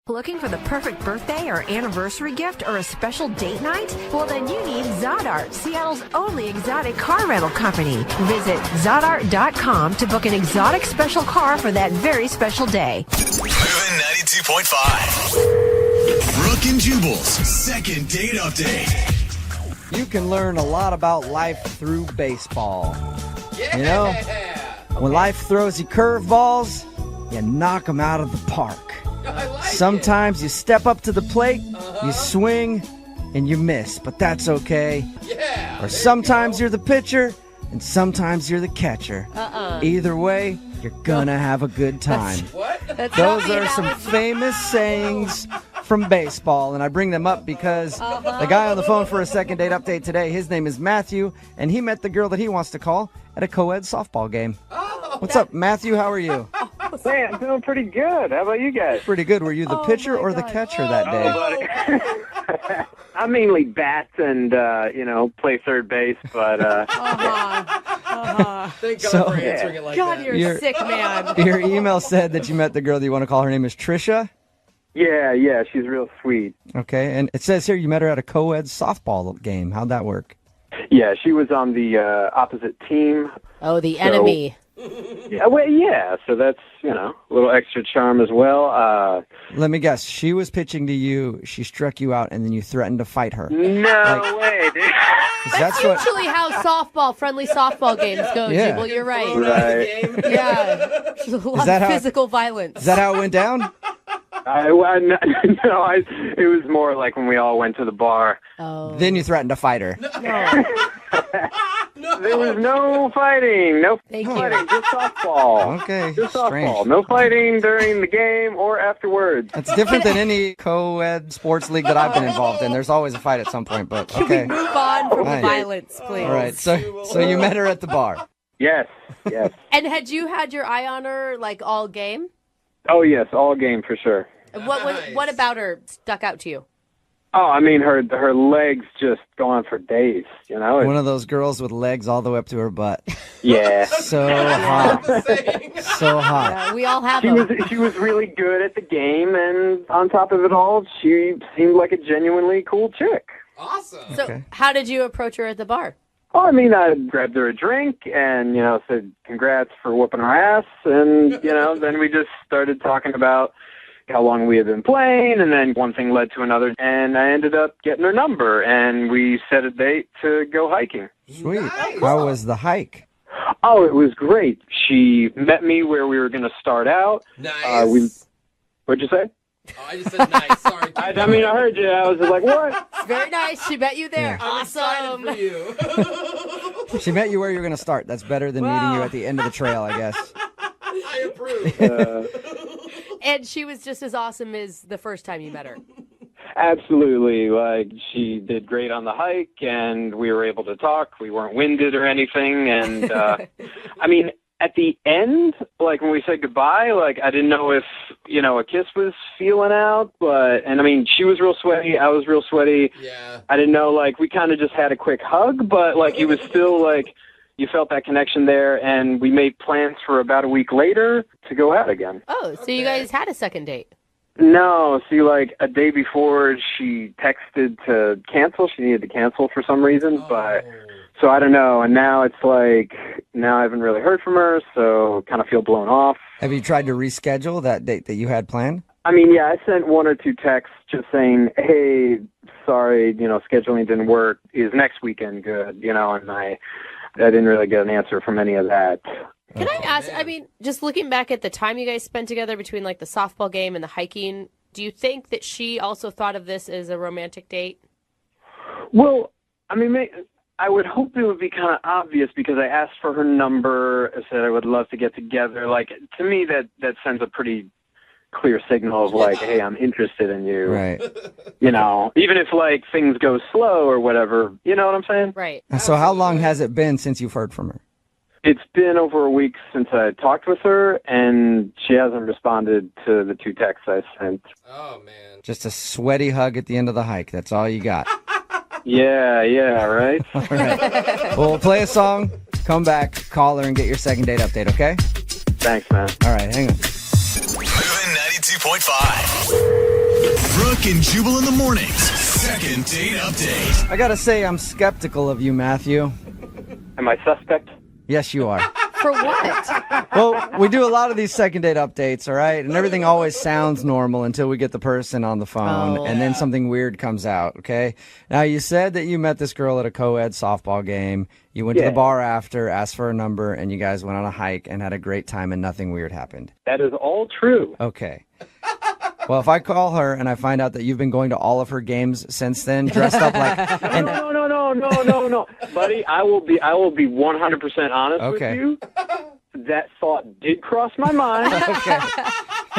Looking for the perfect birthday or anniversary gift or a special date night? Well, then you need Zodart, Seattle's only exotic car rental company. Visit Zodart.com to book an exotic special car for that very special day. Moving 92.5. Brooke and Jubal's second date update. You can learn a lot about life through baseball. Yeah. You know, when life throws you curveballs, you knock them out of the park. Sometimes you step up to the plate, you swing, and you miss, but that's okay. Yeah. Or sometimes you're the pitcher, and sometimes you're the catcher. Either way, you're gonna have a good time. Those are some famous sayings from baseball, and I bring them up because the guy on the phone for a second date update today, his name is Matthew, and he met the girl that he wants to call at a co-ed softball game. What's up, Matthew? How are you? Hey, I'm doing pretty good. How about you guys? Pretty good. Were you the pitcher or the catcher that day? I mainly bat and, play third base, but... Thank God for answering it like God, that. you're a sick man. Your email said that you met the girl that you want to call. Her name is Trisha? Yeah, she's real sweet. Okay, and it says here you met her at a co-ed softball game. How'd that work? Yeah, she was on the opposite team. Oh, the enemy. Yeah, so that's, a little extra charm as well. Let me guess. She was pitching to you, she struck you out, and then you threatened to fight her. No way, dude. That's usually how friendly softball games go, Yeah. Jubal. You're right. Right. Yeah. There's a lot of physical violence. Is that how it wwent down? It was more like when we all went to the bar. Oh. Then you threatened to fight her. No. There was no fighting. No Thank fighting. you. Just softball. Okay, Just softball. strange. No fighting during the game or afterwards. That's different than any co-ed sports league that I've been involved in. There's always a fight at some point, but okay. Move on from Nice. violence, please. All right, so you met her at the bar. Yes. And had you had your eye on her, all game? Oh, yes, all game for sure. What about her stuck out to you? Oh, I mean, her legs just go on for days, One of those girls with legs all the way up to her butt. Yeah. So hot. So hot. Yeah, we all have them. She was really good at the game, and on top of it all, she seemed like a genuinely cool chick. Awesome. So how did you approach her at the bar? Oh, I mean, I grabbed her a drink and, said congrats for whooping her ass, and, then we just started talking about how long we had been playing, and then one thing led to another, and I ended up getting her number, and we set a date to go hiking. Sweet. Nice. How was the hike? Oh, it was great. She met me where we were going to start out. Nice. What'd you say? Oh, I just said nice. Sorry. I heard you. I was just like, what? It's very nice. She met you there. Yeah. I'm excited for you. She met you where you were going to start. That's better than meeting you at the end of the trail, I guess. I approve. And she was just as awesome as the first time you met her. Absolutely. She did great on the hike, and we were able to talk. We weren't winded or anything. And, I mean, at the end, when we said goodbye, I didn't know if, a kiss was feeling out. And I mean, she was real sweaty. I was real sweaty. Yeah. I didn't know, we kind of just had a quick hug, but, it was still, you felt that connection there, and we made plans for about a week later to go out again. Oh, so you guys had a second date? No, see, a day before, she texted to cancel. She needed to cancel for some reason, but so I don't know. And now it's now I haven't really heard from her, so kind of feel blown off. Have you tried to reschedule that date that you had planned? I mean, yeah, I sent one or two texts just saying, hey, sorry, scheduling didn't work. Is next weekend good? And I didn't really get an answer from any of that. Can I ask, I mean, just looking back at the time you guys spent together between the softball game and the hiking, do you think that she also thought of this as a romantic date? Well, I mean, I would hope it would be kind of obvious because I asked for her number. I said I would love to get together. To me, that sends a pretty clear signal of hey, I'm interested in you. Right. Even if things go slow or whatever, you know what I'm saying? Right. So how long has it been since you've heard from her? It's been over a week since I talked with her, and she hasn't responded to the two texts I sent. Oh, man. Just a sweaty hug at the end of the hike. That's all you got. Yeah, right? All right. Well, we'll play a song, come back, call her, and get your second date update, okay? Thanks, man. All right, hang on. Moving 92.5. Brooke and Jubal in the mornings. Second date update. I gotta say, I'm skeptical of you, Matthew. Am I suspect? Yes, you are. For what? Well, we do a lot of these second date updates, all right? And everything always sounds normal until we get the person on the phone, and then something weird comes out, okay? Now, you said that you met this girl at a co-ed softball game. You went to the bar after, asked for a number, and you guys went on a hike and had a great time, and nothing weird happened. That is all true. Okay. Well, if I call her and I find out that you've been going to all of her games since then, dressed up like... And, No, buddy. I will be 100% honest Okay. with you. That thought did cross my mind, okay.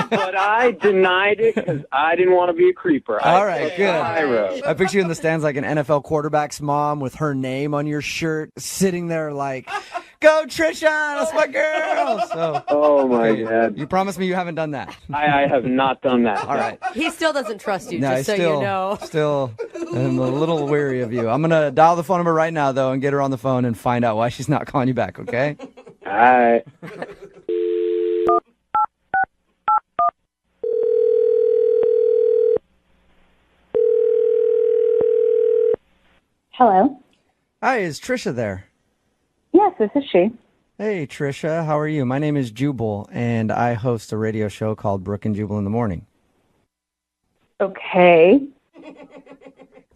but I denied it because I didn't want to be a creeper. All right, good. I I picture you in the stands like an NFL quarterback's mom with her name on your shirt, sitting there like, "Go Trisha, that's my girl." So, Oh my God! you promise me you haven't done that. I have not done that. All right. He still doesn't trust you, No, just so you know. Still, I'm a little weary of you. I'm gonna dial the phone number right now though and get her on the phone and find out why she's not calling you back. Okay? All right. Hello. Hi, is Trisha there? Yes, this is she. Hey, Trisha, how are you? My name is Jubal, and I host a radio show called Brooke and Jubal in the Morning. Okay.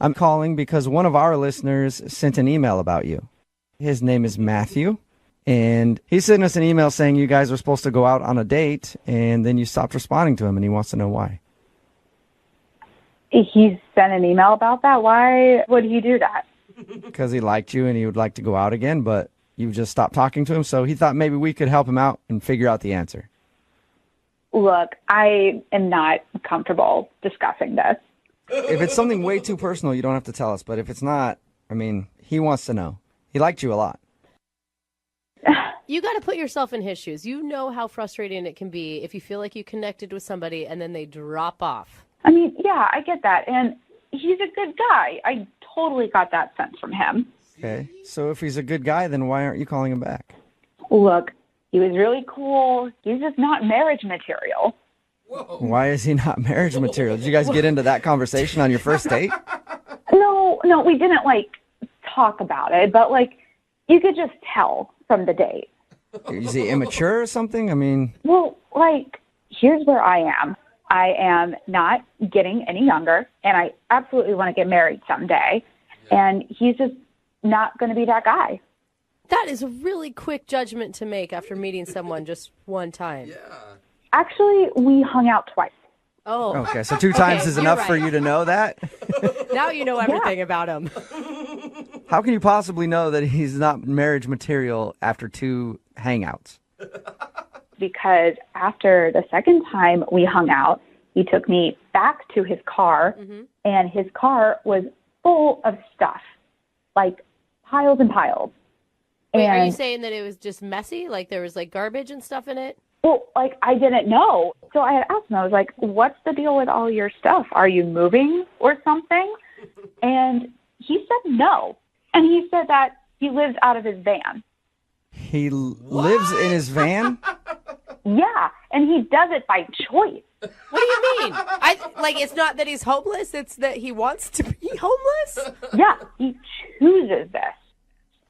I'm calling because one of our listeners sent an email about you. His name is Matthew, and he sent us an email saying you guys were supposed to go out on a date, and then you stopped responding to him, and he wants to know why. He sent an email about that. Why would he do that? Because he liked you and he would like to go out again, but you just stopped talking to him, so he thought maybe we could help him out and figure out the answer. Look, I am not comfortable discussing this. If it's something way too personal, you don't have to tell us, but if it's not, I mean, he wants to know. He liked you a lot. You got to put yourself in his shoes. You know how frustrating it can be if you feel like you connected with somebody and then they drop off. I mean, yeah, I get that. And he's a good guy. I totally got that sense from him. Okay, so if he's a good guy, then why aren't you calling him back? Look, he was really cool. He's just not marriage material. Whoa. Why is he not marriage material? Did you guys get into that conversation on your first date? No, we didn't, talk about it. But, you could just tell from the date. Is he immature or something? I mean... Well, here's where I am. I am not getting any younger, and I absolutely want to get married someday. And he's just not going to be that guy. That is a really quick judgment to make after meeting someone just one time. Yeah. Actually, we hung out twice. Oh. Okay, so 2 times Okay, is you're enough for right. you to know that? Now you know everything about him. How can you possibly know that he's not marriage material after 2 hangouts? Because after the second time we hung out, he took me back to his car, and his car was full of stuff, piles and piles. Wait, and are you saying that it was just messy? Like there was garbage and stuff in it? Well, I didn't know. So I had asked him, I was like, what's the deal with all your stuff? Are you moving or something? And he said no. And he said that he lives out of his van. He lives in his van? Yeah, and he does it by choice. What do you mean? It's not that he's homeless, it's that he wants to be homeless? Yeah, he chooses this.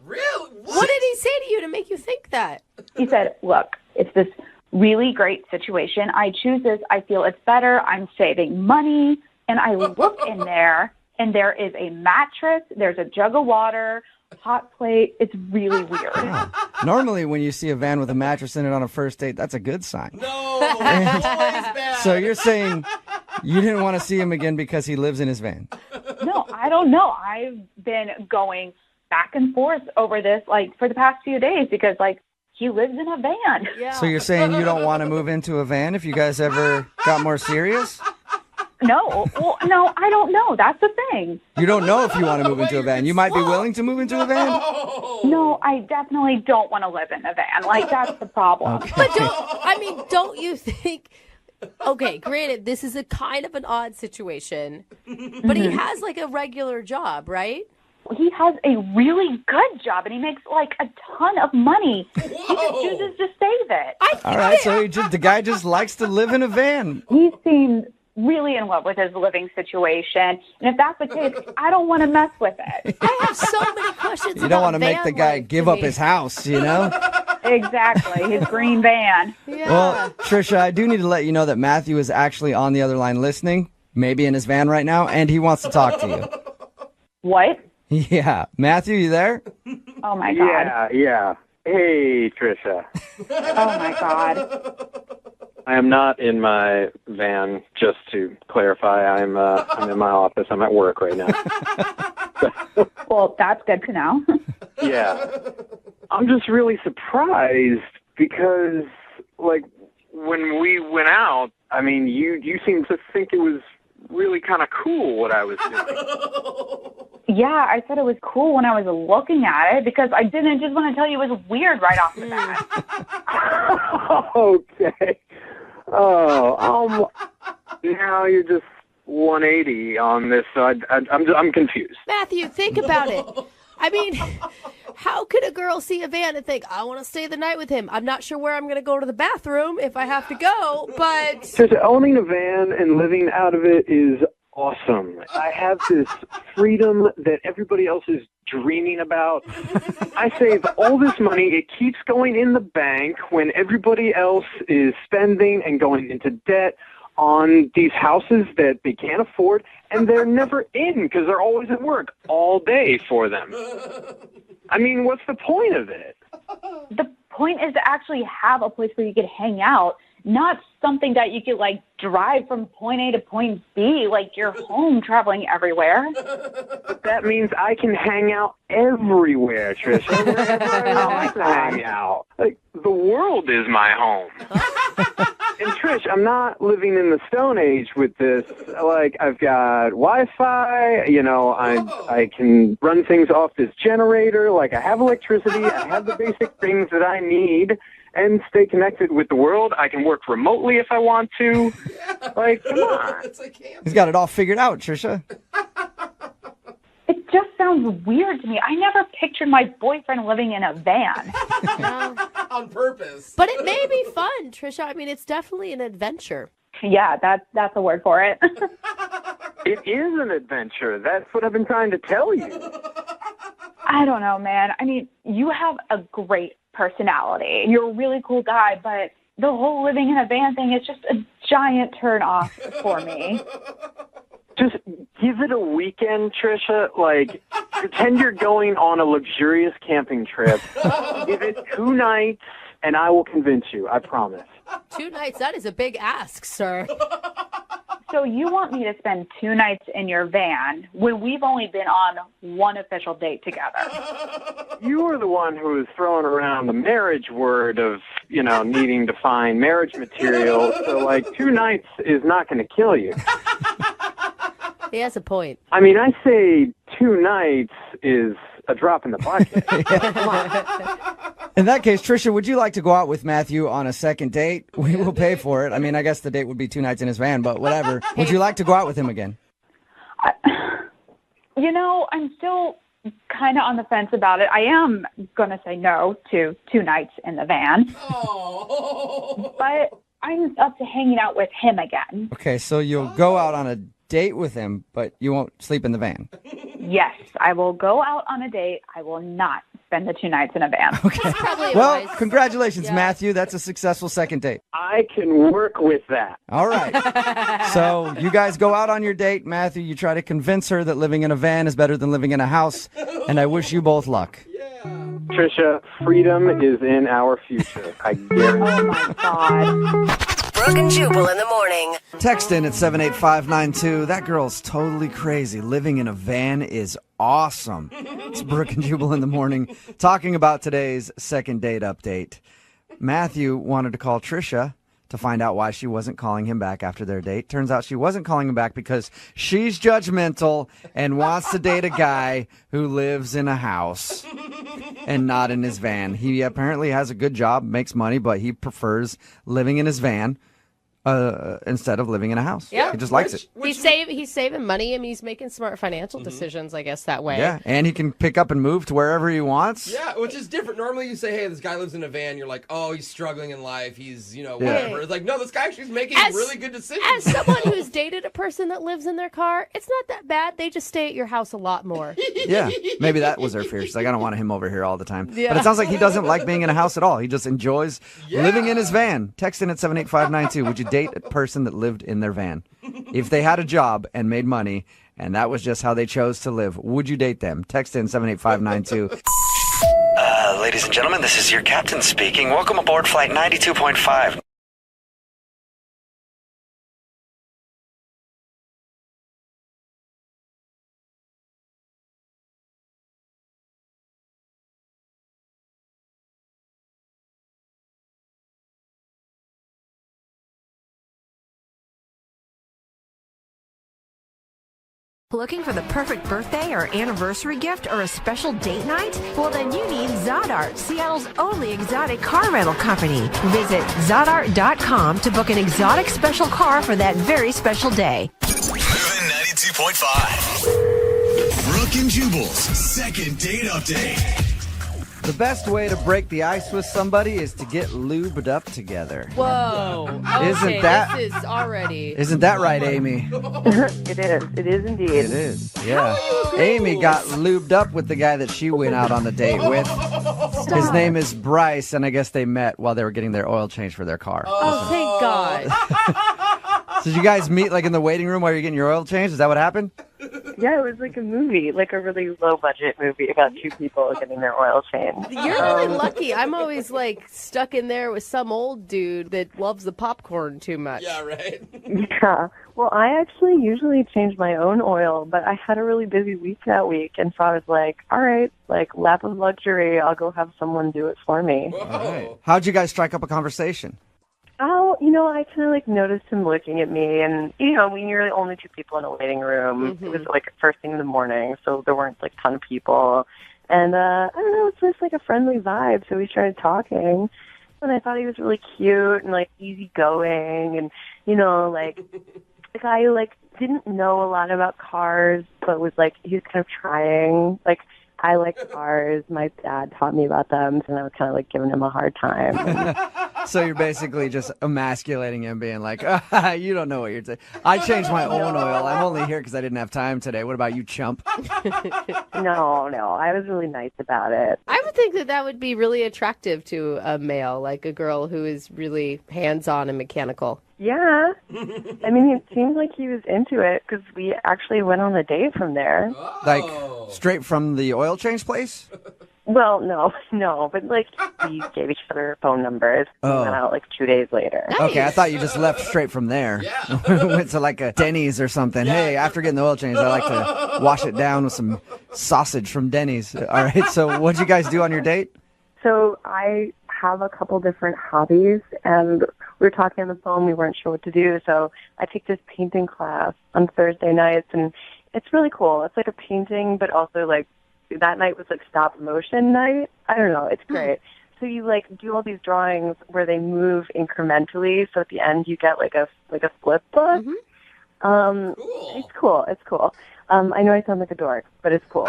Really? What did he say to you to make you think that? He said, look, it's this really great situation. I choose this. I feel it's better. I'm saving money. And I look in there, and there is a mattress. There's a jug of water, hot plate. It's really weird. Oh. Normally, when you see a van with a mattress in it on a first date, that's a good sign. No, always bad. So you're saying you didn't want to see him again because he lives in his van? No, I don't know. I've been going back and forth over this, for the past few days because, he lives in a van. Yeah. So you're saying you don't want to move into a van if you guys ever got more serious? No, well, no, I don't know. That's the thing. You don't know if you want to move into a van. You might be willing to move into a van? No, I definitely don't want to live in a van. That's the problem. Okay. But don't you think... Okay, granted, this is a kind of an odd situation, but he has, a regular job, right? He has a really good job, and he makes, a ton of money. He just chooses to save it. All right, so the guy just likes to live in a van. He seemed really in love with his living situation. And if that's the case, I don't want to mess with it. I have so many questions. You don't want want to make the guy give up his house, you know? Exactly. His green van. Yeah. Well, Trisha, I do need to let you know that Matthew is actually on the other line listening, maybe in his van right now, and he wants to talk to you. What? Yeah. Matthew, you there? Oh, my God. Yeah. Hey, Trisha. Oh, my God. I am not in my van, just to clarify. I'm in my office. I'm at work right now. Well, that's good to know. Yeah. I'm just really surprised because, like, when we went out, I mean, you seemed to think it was really kind of cool what I was doing. Yeah, I said it was cool when I was looking at it because I didn't just want to tell you it was weird right off the bat. Okay. Oh, now you're just 180 on this. So I'm confused. Matthew, think about it. I mean, how could a girl see a van and think, I want to stay the night with him? I'm not sure where I'm going to go to the bathroom if I have to go, but... Just owning a van and living out of it is awesome. I have this freedom that everybody else is dreaming about. I save all this money. It keeps going in the bank when everybody else is spending and going into debt on these houses that they can't afford, and they're never in because they're always at work all day for them. I mean, what's the point of it? The point is to actually have a place where you could hang out, not something that you could, like, drive from point A to point B, like you're home traveling everywhere. But that means I can hang out everywhere, Trisha. Wherever I want to hang out. Like, the world is my home. And Trish, I'm not living in the Stone Age with this. Like, I've got Wi-Fi, you know, I can run things off this generator. Like, I have electricity. I have the basic things that I need and stay connected with the world. I can work remotely if I want to. Like, come on. It's like camping. He's got it all figured out, Trisha. It just sounds weird to me. I never pictured my boyfriend living in a van. On purpose. But it may be fun, Trisha. I mean, it's definitely an adventure. Yeah, that's a word for it. It is an adventure. That's what I've been trying to tell you. I don't know, man. I mean, you have a great personality. You're a really cool guy, but the whole living in a van thing is just a giant turn off for me. Just give it a weekend, Trisha. Like, pretend you're going on a luxurious camping trip. Give it 2 nights, and I will convince you. I promise. 2 nights, that is a big ask, sir. So you want me to spend 2 nights in your van when we've only been on one official date together? You were the one who was throwing around the marriage word of, you know, needing to find marriage material. So, like, 2 nights is not going to kill you. He has a point. I mean, I say 2 nights is a drop in the bucket. Come on. In that case, Trisha, would you like to go out with Matthew on a second date? We will pay for it. I mean, I guess the date would be 2 nights in his van, but whatever. Would you like to go out with him again? You know, I'm still kind of on the fence about it. I am going to say no to 2 nights in the van. Oh. But I'm up to hanging out with him again. Okay, so you'll go out on a date with him, but you won't sleep in the van. Yes, I will go out on a date. I will not spend the 2 nights in a van. Okay. Probably a Well, wise- congratulations, Yeah. Matthew. That's a successful second date. I can work with that. All right. So you guys go out on your date. Matthew, you try to convince her that living in a van is better than living in a house, and I wish you both luck. Trisha, freedom is in our future. I guarantee. Oh, my God. Brooke and Jubal in the morning. Text in at 78592. That girl's totally crazy. Living in a van is awesome. It's Brooke and Jubal in the morning, talking about today's second date update. Matthew wanted to call Trisha to find out why she wasn't calling him back after their date. Turns out she wasn't calling him back because she's judgmental and wants to date a guy who lives in a house and not in his van. He apparently has a good job, makes money, but he prefers living in his van. instead of living in a house. Yeah. He just likes it. He's saving money. I mean, he's making smart financial decisions, I guess, that way. Yeah, and he can pick up and move to wherever he wants. Yeah, which is different. Normally you say, hey, this guy lives in a van. You're like, oh, he's struggling in life. He's, whatever. It's like, no, this guy actually is making really good decisions. As someone who's dated a person that lives in their car, it's not that bad. They just stay at your house a lot more. Yeah, maybe that was her fear. She's like, I don't want him over here all the time. Yeah. But it sounds like he doesn't like being in a house at all. He just enjoys living in his van. Text in at 78592. Would you date a person that lived in their van? If they had a job and made money, and that was just how they chose to live, would you date them? Text in 78592. Ladies and gentlemen, this is your captain speaking. Welcome aboard Flight 92.5. Looking for the perfect birthday or anniversary gift or a special date night? Well, then you need Zodart, Seattle's only exotic car rental company. Visit Zodart.com to book an exotic special car for that very special day. Moving 92.5. Brooke and Jubal's second date update. The best way to break the ice with somebody is to get lubed up together. Whoa. Okay, Isn't that- this is already... Isn't that right, Amy? It is. It is indeed. It is, yeah. Amy got lubed up with the guy that she went out on the date with. His name is Bryce, and I guess they met while they were getting their oil change for their car. Oh, thank God. So did you guys meet like in the waiting room while you're getting your oil changed? Is that what happened? Yeah, it was like a movie, like a really low-budget movie about two people getting their oil changed. You're really lucky. I'm always like stuck in there with some old dude that loves the popcorn too much. Yeah, right. Yeah. Well, I actually usually change my own oil, but I had a really busy week that week, and so I was like, all right, like lap of luxury, I'll go have someone do it for me. Whoa. Right. How'd you guys strike up a conversation? Oh, I kind of like noticed him looking at me, and when you're the only two people in a waiting room, it was like first thing in the morning, so there weren't like a ton of people, and I don't know, it's just like a friendly vibe. So we started talking, and I thought he was really cute and like easygoing, and like the guy who like didn't know a lot about cars, but was like he was kind of trying. Like I like cars, my dad taught me about them, and I was kind of like giving him a hard time. So you're basically just emasculating him, being like, you don't know what you're saying. I changed my own oil. I'm only here because I didn't have time today. What about you, chump? No, I was really nice about it. I would think that would be really attractive to a male, like a girl who is really hands-on and mechanical. Yeah. I mean, it seemed like he was into it because we actually went on a date from there. Like straight from the oil change place? Well, no, but like we gave each other phone numbers and went out like 2 days later. Nice. Okay, I thought you just left straight from there. Yeah. Went to like a Denny's or something. Hey, after getting the oil change, I like to wash it down with some sausage from Denny's. All right, so what'd you guys do on your date? So I have a couple different hobbies, and we were talking on the phone. We weren't sure what to do, so I take this painting class on Thursday nights, and it's really cool. It's like a painting, but also like that night was like stop motion night. I don't know. It's great. So you like do all these drawings where they move incrementally. So at the end you get like a flip book. Cool. It's cool. I know I sound like a dork, but it's cool.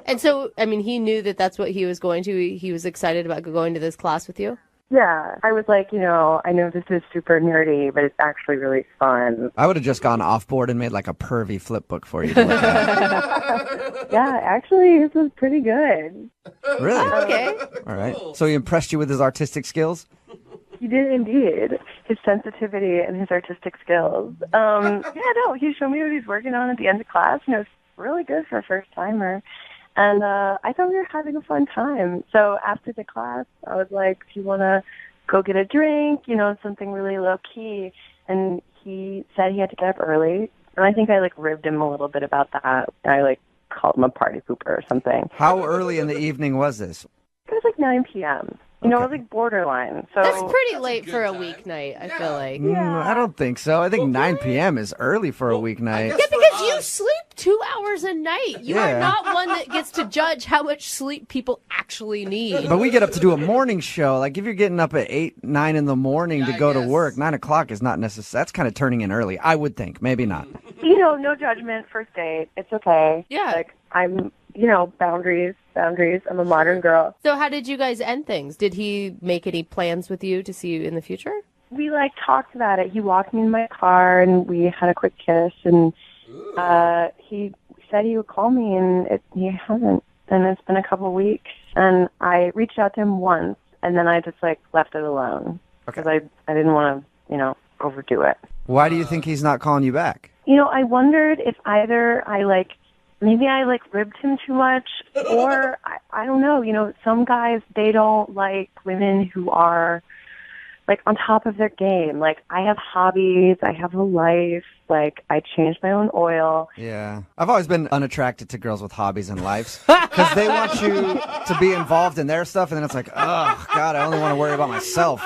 And so, I mean, he knew that that's what he was going to. He was excited about going to this class with you? Yeah, I was like, I know this is super nerdy, but it's actually really fun. I would have just gone off board and made like a pervy flip book for you to look at. Yeah, actually, this was pretty good. Really? Okay. All right. So he impressed you with his artistic skills? He did indeed. His sensitivity and his artistic skills. He showed me what he's working on at the end of class, and it was really good for a first-timer. And I thought we were having a fun time. So after the class, I was like, do you want to go get a drink, something really low-key? And he said he had to get up early. And I think I, ribbed him a little bit about that. I, called him a party pooper or something. How early in the evening was this? It was 9 p.m. It was borderline. So That's pretty late for a weeknight, I feel like. I don't think so. I think 9 p.m. is early for a weeknight. Yeah, because you sleep 2 hours a night. You are not one that gets to judge how much sleep people actually need. But we get up to do a morning show. Like if you're getting up at 8, 9 in the morning to go to work, 9 o'clock is not necessary. That's kind of turning in early, I would think. Maybe not. No judgment, first date. It's okay. Yeah. Like, I'm, boundaries. I'm a modern girl. So how did you guys end things? Did he make any plans with you to see you in the future? We, talked about it. He walked me in my car, and we had a quick kiss, and he said he would call me, and he hasn't. And it's been a couple weeks, and I reached out to him once, and then I just, left it alone. Because I didn't want to, overdo it. Why do you think he's not calling you back? I wondered if either maybe I ribbed him too much, or I don't know. Some guys, they don't like women who are on top of their game. I have hobbies, I have a life, I change my own oil. Yeah. I've always been unattracted to girls with hobbies and lives because they want you to be involved in their stuff, and then it's like, oh, God, I only want to worry about myself,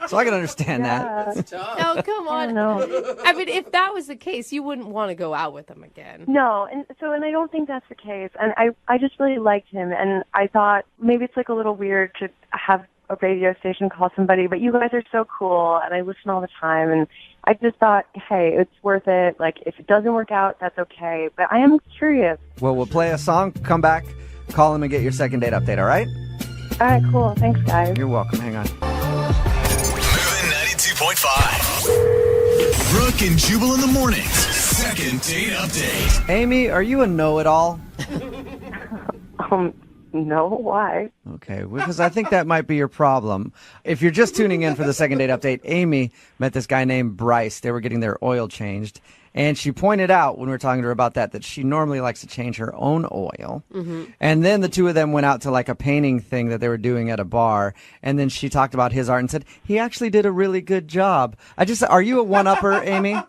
So I can understand that. That's tough. Oh, come on. I mean, if that was the case, you wouldn't want to go out with him again. No, and I don't think that's the case. And I just really liked him, and I thought maybe it's a little weird to have a radio station call somebody, but you guys are so cool, and I listen all the time, and I just thought, hey, it's worth it. If it doesn't work out, that's okay. But I am curious. Well, we'll play a song, come back, call him, and get your second date update, all right? All right, cool. Thanks, guys. You're welcome. Hang on. Moving 92.5. Brooke and Jubal in the mornings. Second date update. Amy, are you a know-it-all? No, why? Okay, because I think that might be your problem. If you're just tuning in for the second date update, Amy met this guy named Bryce. They were getting their oil changed. And she pointed out when we were talking to her about that she normally likes to change her own oil. Mm-hmm. And then the two of them went out to a painting thing that they were doing at a bar. And then she talked about his art and said, he actually did a really good job. Are you a one-upper, Amy?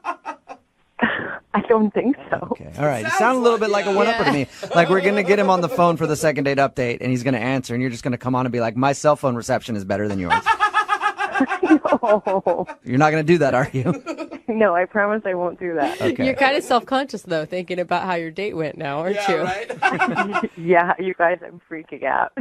I don't think so. Okay, all right. You sound a little bit like a one-upper to me. We're going to get him on the phone for the second date update, and he's going to answer, and you're just going to come on and be like, my cell phone reception is better than yours. No. You're not going to do that, are you? No, I promise I won't do that. Okay. You're kind of self-conscious, though, thinking about how your date went now, aren't you? Right? Yeah, you guys, I'm freaking out.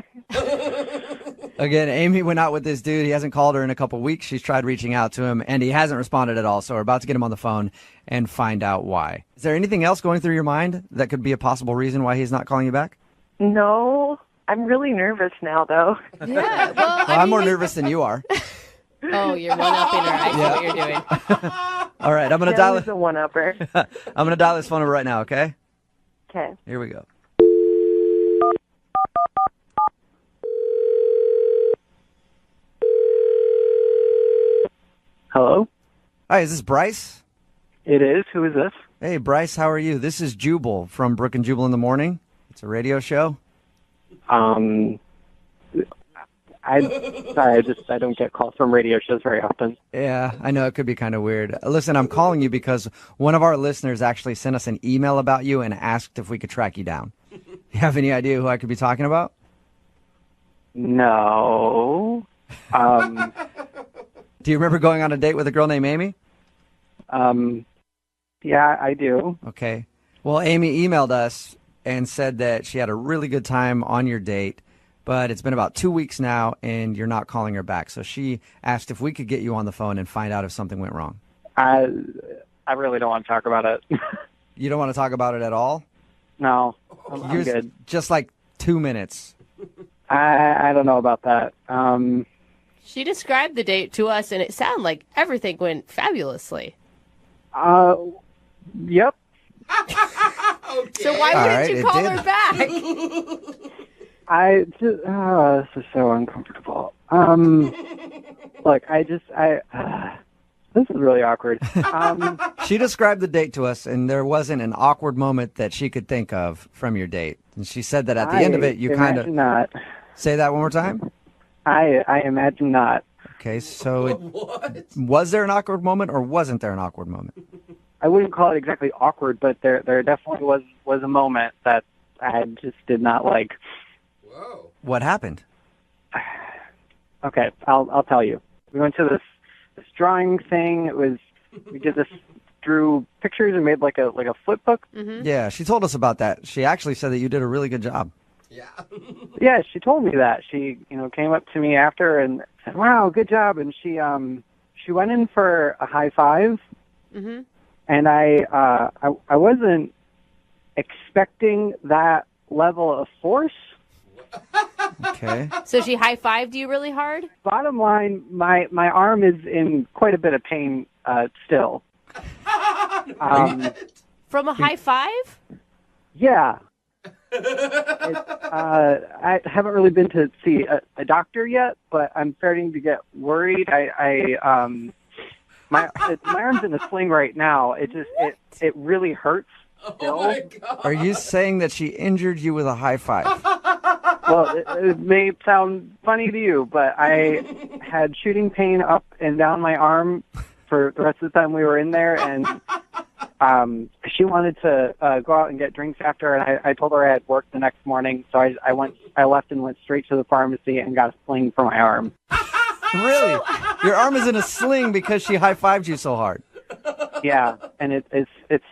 Again, Amy went out with this dude. He hasn't called her in a couple weeks. She's tried reaching out to him, and he hasn't responded at all. So we're about to get him on the phone and find out why. Is there anything else going through your mind that could be a possible reason why he's not calling you back? No, I'm really nervous now, though. Yeah, well, I'm more nervous than you are. Oh, you're one-upping her. I see what you're doing. All right, I'm going to dial it. A one-upper. I'm going to dial this phone number right now, okay? Okay. Here we go. Hello? Hi, is this Bryce? It is. Who is this? Hey, Bryce, how are you? This is Jubal from Brooke and Jubal in the Morning. It's a radio show. I don't get calls from radio shows very often. Yeah, I know it could be kind of weird. Listen, I'm calling you because one of our listeners actually sent us an email about you and asked if we could track you down. You have any idea who I could be talking about? No. Do you remember going on a date with a girl named Amy? Yeah, I do. Okay. Well, Amy emailed us and said that she had a really good time on your date, but it's been about 2 weeks now and you're not calling her back. So she asked if we could get you on the phone and find out if something went wrong. I really don't want to talk about it. You don't want to talk about it at all? No, I'm good. Just 2 minutes. I don't know about that. She described the date to us, and it sounded like everything went fabulously. Yep. Okay. So why wouldn't you call her back? This is so uncomfortable. Look, this is really awkward. She described the date to us, and there wasn't an awkward moment that she could think of from your date. And she said that at the end of it, you kind of... not. Say that one more time? I imagine not. Okay, so was there an awkward moment, or wasn't there an awkward moment? I wouldn't call it exactly awkward, but there definitely was a moment that I just did not like. Whoa. What happened? Okay, I'll tell you. We went to this drawing thing. We did this drew pictures and made like a flip book. Mm-hmm. Yeah, she told us about that. She actually said that you did a really good job. Yeah. Yeah, she told me that. She, came up to me after and said, "Wow, good job." And she went in for a high five. Mm-hmm. And I wasn't expecting that level of force. Okay. So she high-fived you really hard? Bottom line, my arm is in quite a bit of pain still. From a high five? Yeah. I haven't really been to see a doctor yet, but I'm starting to get worried. My arm's in a sling right now. It really hurts still. Oh my God. Are you saying that she injured you with a high five? Well, it may sound funny to you, but I had shooting pain up and down my arm for the rest of the time we were in there, and she wanted to go out and get drinks after, and I told her I had work the next morning, so I left and went straight to the pharmacy and got a sling for my arm. Really? Your arm is in a sling because she high-fived you so hard. Yeah, and it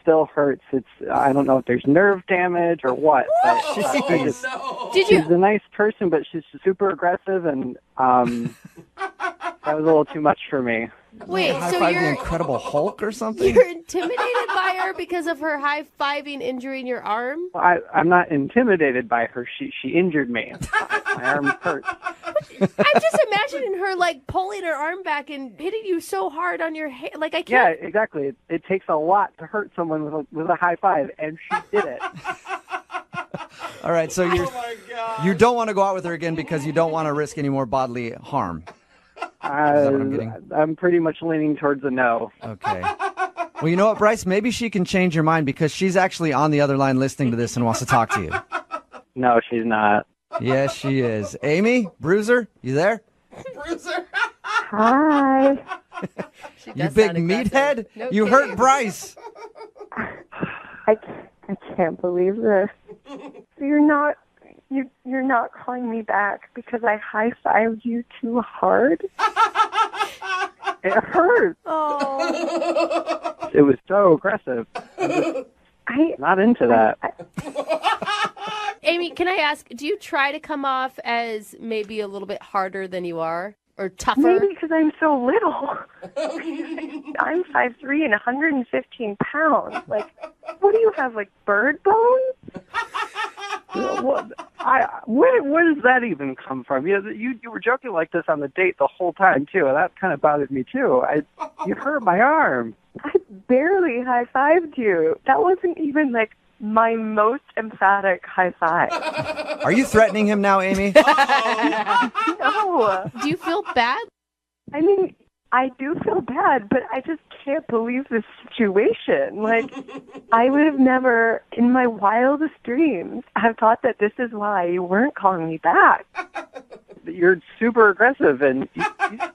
still hurts. I don't know if there's nerve damage or what. But she's a nice person, but she's super aggressive, and that was a little too much for me. Wait, so high-five the you're Incredible Hulk or something? you're intimidated by her because of her high-fiving injuring your arm? I'm not intimidated by her. She injured me. My arm hurt. I'm just imagining her like pulling her arm back and hitting you so hard on your head. Like I Yeah, can't. exactly. It takes a lot to hurt someone with a high five, and she did it. All right, so you don't want to go out with her again because you don't want to risk any more bodily harm. Is that what I'm getting? I'm pretty much leaning towards a no. Okay. Well, you know what, Bryce? Maybe she can change your mind because she's actually on the other line listening to this and wants to talk to you. No, she's not. Yes, she is. Amy, Bruiser, you there? Bruiser. Hi. You big meathead? No you kidding. hurt Bryce. I can't believe this. So you're not calling me back because I high-fived you too hard? It hurt. Oh. It was so aggressive. I'm not into that. Amy, can I ask, do you try to come off as maybe a little bit harder than you are? Or tougher? Maybe because I'm so little. I'm 5'3" and 115 pounds. Like, what do you have, like bird bones? Where does that even come from? You were joking like this on the date the whole time, too, and that kind of bothered me, too. You hurt my arm. I barely high-fived you. That wasn't even, like, my most emphatic high five. Are you threatening him now, Amy? No. Do you feel bad? I mean, I do feel bad, but I just can't believe this situation. Like, I would have never, in my wildest dreams, have thought that this is why you weren't calling me back. You're super aggressive, and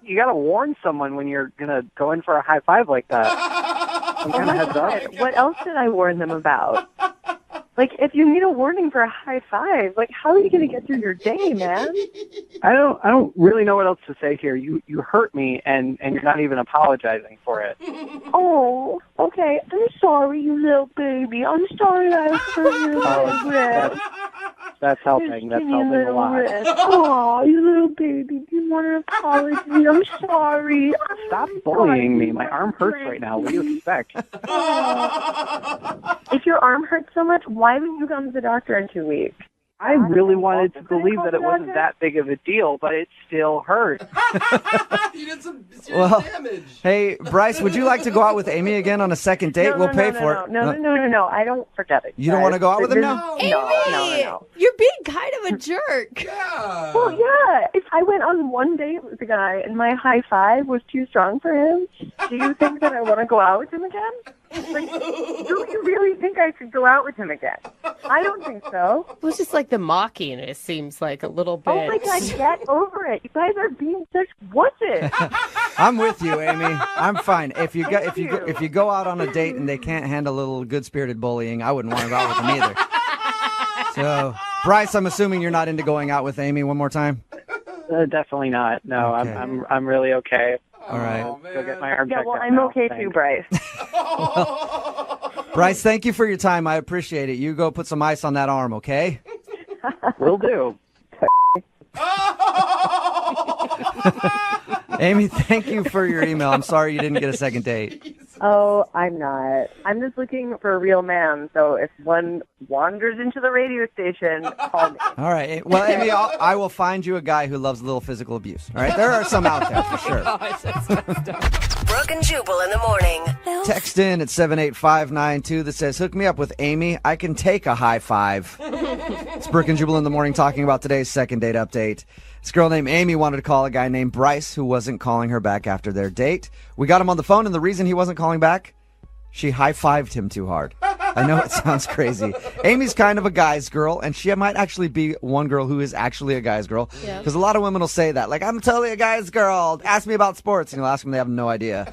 you got to warn someone when you're going to go in for a high five like that. Some kind of heads up. What else did I warn them about? Like, if you need a warning for a high five, like, how are you going to get through your day, man? I don't really know what else to say here. You hurt me, and you're not even apologizing for it. Oh, okay. I'm sorry, you little baby. I'm sorry I hurt your little wrist. That's helping. That's helping a lot. Oh, you little baby. Do you want an apology? I'm sorry. Stop bullying me. My arm hurts right now. What do you expect? If your arm hurts so much, why haven't you gone to the doctor in 2 weeks? I really wanted to believe that it wasn't that big of a deal, but it still hurt. You did some serious damage. Hey, Bryce, would you like to go out with Amy again on a second date? We'll pay for it. No. I don't forget it. You don't want to go out with him now? Amy, No. You're being kind of a jerk. Yeah. Well, yeah. If I went on one date with a guy and my high five was too strong for him, do you think that I want to go out with him again? Like, do you really think I should go out with him again? I don't think so. It was just like the mocking, it seems like a little bit. Oh my God, get over it. You guys are being such wusses. I'm with you, Amy. I'm fine. If you go out on a date and they can't handle a little good-spirited bullying, I wouldn't want to go out with them either. So, Bryce, I'm assuming you're not into going out with Amy one more time? Definitely not. No, Okay. I'm really okay. All right. Oh, man. Go get my arm Yeah, checked well, out I'm now. okay Thanks. too, Bryce. Bryce, thank you for your time. I appreciate it. You go put some ice on that arm, okay? Will do. Amy, thank you for your email. I'm sorry you didn't get a second date. Oh, I'm not. I'm just looking for a real man. So if one wanders into the radio station, call me. All right. Well, Amy, I will find you a guy who loves a little physical abuse. All right? There are some out there for sure. Brooke and Jubal in the morning. Text in at 78592 that says, hook me up with Amy. I can take a high five. It's Brooke and Jubal in the morning talking about today's second date update. This girl named Amy wanted to call a guy named Bryce who wasn't calling her back after their date. We got him on the phone, and the reason he wasn't calling back, she high-fived him too hard. I know it sounds crazy. Amy's kind of a guy's girl, and she might actually be one girl who is actually a guy's girl. Because a lot of women will say that. Like, I'm totally a guy's girl. Ask me about sports. And you'll ask them, they have no idea.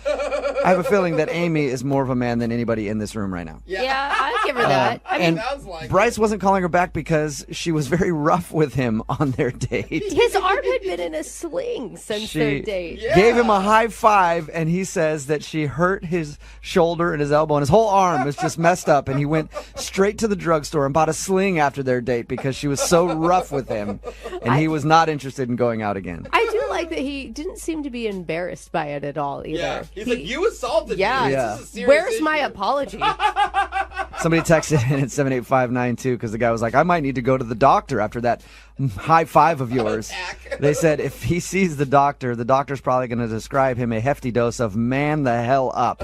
I have a feeling that Amy is more of a man than anybody in this room right now. Yeah, I'd give her that. And Bryce wasn't calling her back because she was very rough with him on their date. His arm had been in a sling since their date. Gave him a high five, and he says that she hurt his shoulder and his elbow, and his whole arm was just messed up, and he went straight to the drugstore and bought a sling after their date because she was so rough with him, and he was not interested in going out again. I do like that he didn't seem to be embarrassed by it at all either. Yeah, he's like, you assaulted me. Yeah. This is a serious Where's issue. my apology? Somebody texted in at 78592 because the guy was like, I might need to go to the doctor after that high five of yours. They said if he sees the doctor's probably going to describe him a hefty dose of man the hell up.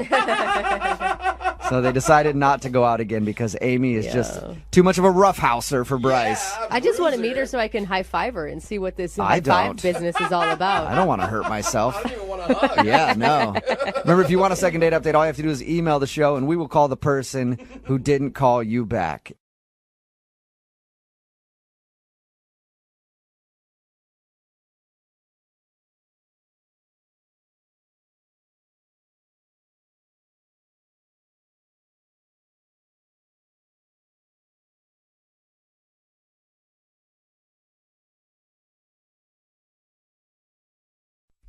So they decided not to go out again because Amy is just too much of a roughhouser for Bryce. I just want to meet her so I can high five her and see what this high five business is all about. I don't want to hurt myself. I don't even want to hug. Yeah, no. Remember, if you want a second date update, all you have to do is email the show, and we will call the person who didn't call you back.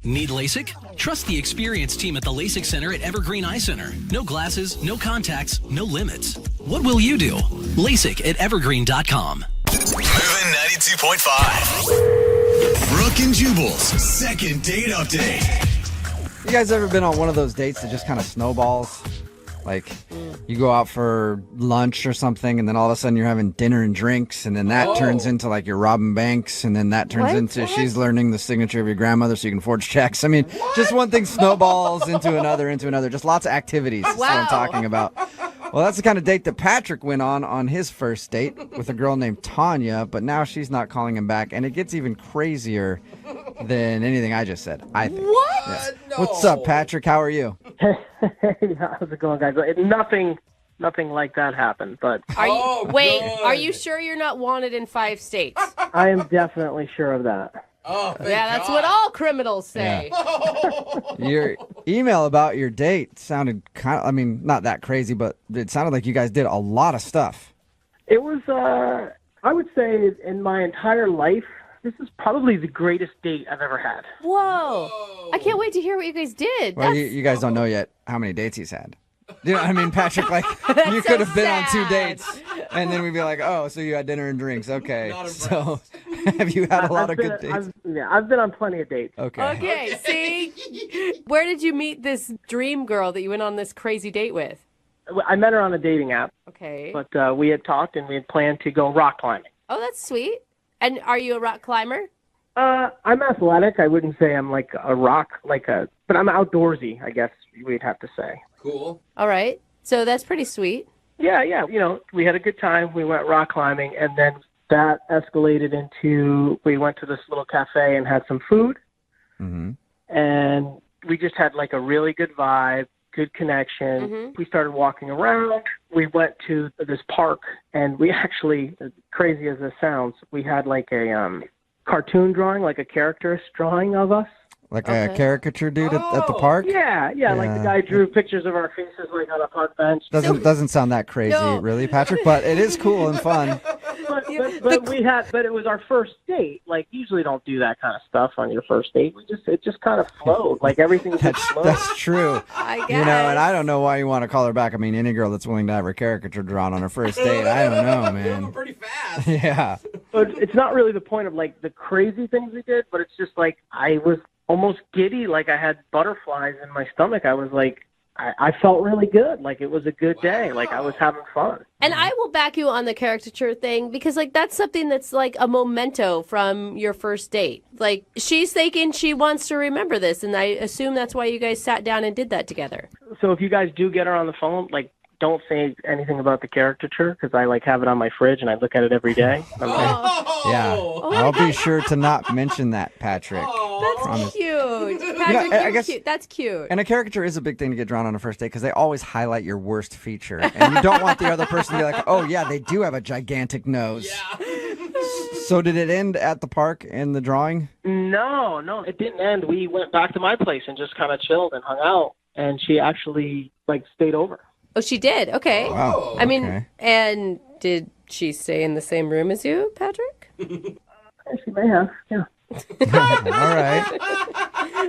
Need LASIK? Trust the experienced team at the LASIK Center at Evergreen Eye Center. No glasses, no contacts, no limits. What will you do? LASIK at evergreen.com. Moving 92.5. Brooke and Jubal's second date update. You guys ever been on one of those dates that just kind of snowballs? Like, you go out for lunch or something, and then all of a sudden you're having dinner and drinks, and then that turns into, like, you're robbing banks, and then that turns into she's learning the signature of your grandmother so you can forge checks. I mean, just one thing snowballs into another. Just lots of activities. That's what I'm talking about. Well, that's the kind of date that Patrick went on his first date with a girl named Tanya, but now she's not calling him back, and it gets even crazier than anything I just said, I think. What? Yeah. No. What's up, Patrick? How are you? Hey, how's it going, guys? Nothing like that happened, but Are you sure you're not wanted in 5 states? I am definitely sure of that. Oh, That's what all criminals say. Your email about your date sounded not that crazy, but it sounded like you guys did a lot of stuff. It was, I would say, in my entire life, this is probably the greatest date I've ever had. Whoa. I can't wait to hear what you guys did. Well, you guys don't know yet how many dates he's had. You know what I mean, Patrick? Like, you could have been on 2 dates, and then we'd be like, oh, so you had dinner and drinks. Okay. So have you had a lot of good dates? I've been on plenty of dates. Okay, see? Where did you meet this dream girl that you went on this crazy date with? I met her on a dating app. Okay. But we had talked, and we had planned to go rock climbing. Oh, that's sweet. And are you a rock climber? I'm athletic. I wouldn't say I'm like a rock, but I'm outdoorsy, I guess we'd have to say. Cool. All right. So that's pretty sweet. Yeah. We had a good time. We went rock climbing, and then that escalated into we went to this little cafe and had some food. Mm-hmm. And we just had like a really good vibe, good connection. Mm-hmm. We started walking around. We went to this park, and we actually, as crazy as this sounds, we had like a cartoon drawing, like a characterist drawing of us. Like a caricature dude at the park? Yeah, like the guy drew pictures of our faces like on a park bench. Doesn't sound that crazy, really, Patrick, but it is cool and fun. but it was our first date. Like, usually don't do that kind of stuff on your first date. It just kind of flowed. Like, everything just flowed. That's true. I guess. You know, and I don't know why you want to call her back. I mean, any girl that's willing to have her caricature drawn on her first date, I don't know, man. Moving pretty fast. Yeah. But it's not really the point of, like, the crazy things we did, but it's just, like, I was almost giddy. Like, I had butterflies in my stomach. I was, like, I felt really good. Like, it was a good day. Like, I was having fun. And I will back you on the caricature thing because, like, that's something that's like a memento from your first date. Like, she's thinking she wants to remember this, and I assume that's why you guys sat down and did that together. So if you guys do get her on the phone, like, don't say anything about the caricature because I, like, have it on my fridge and I look at it every day. Okay? Yeah. I'll be sure to not mention that, Patrick. That's cute. Patrick, You know, I you're guess- cute. That's cute. And a caricature is a big thing to get drawn on a first date because they always highlight your worst feature. And you don't want the other person to be like, oh, yeah, they do have a gigantic nose. Yeah. So did it end at the park in the drawing? No, it didn't end. We went back to my place and just kind of chilled and hung out. And she actually, like, stayed over. Oh, she did? Okay. Wow. I mean, okay. and did she stay in the same room as you, Patrick? She may have, yeah. All right.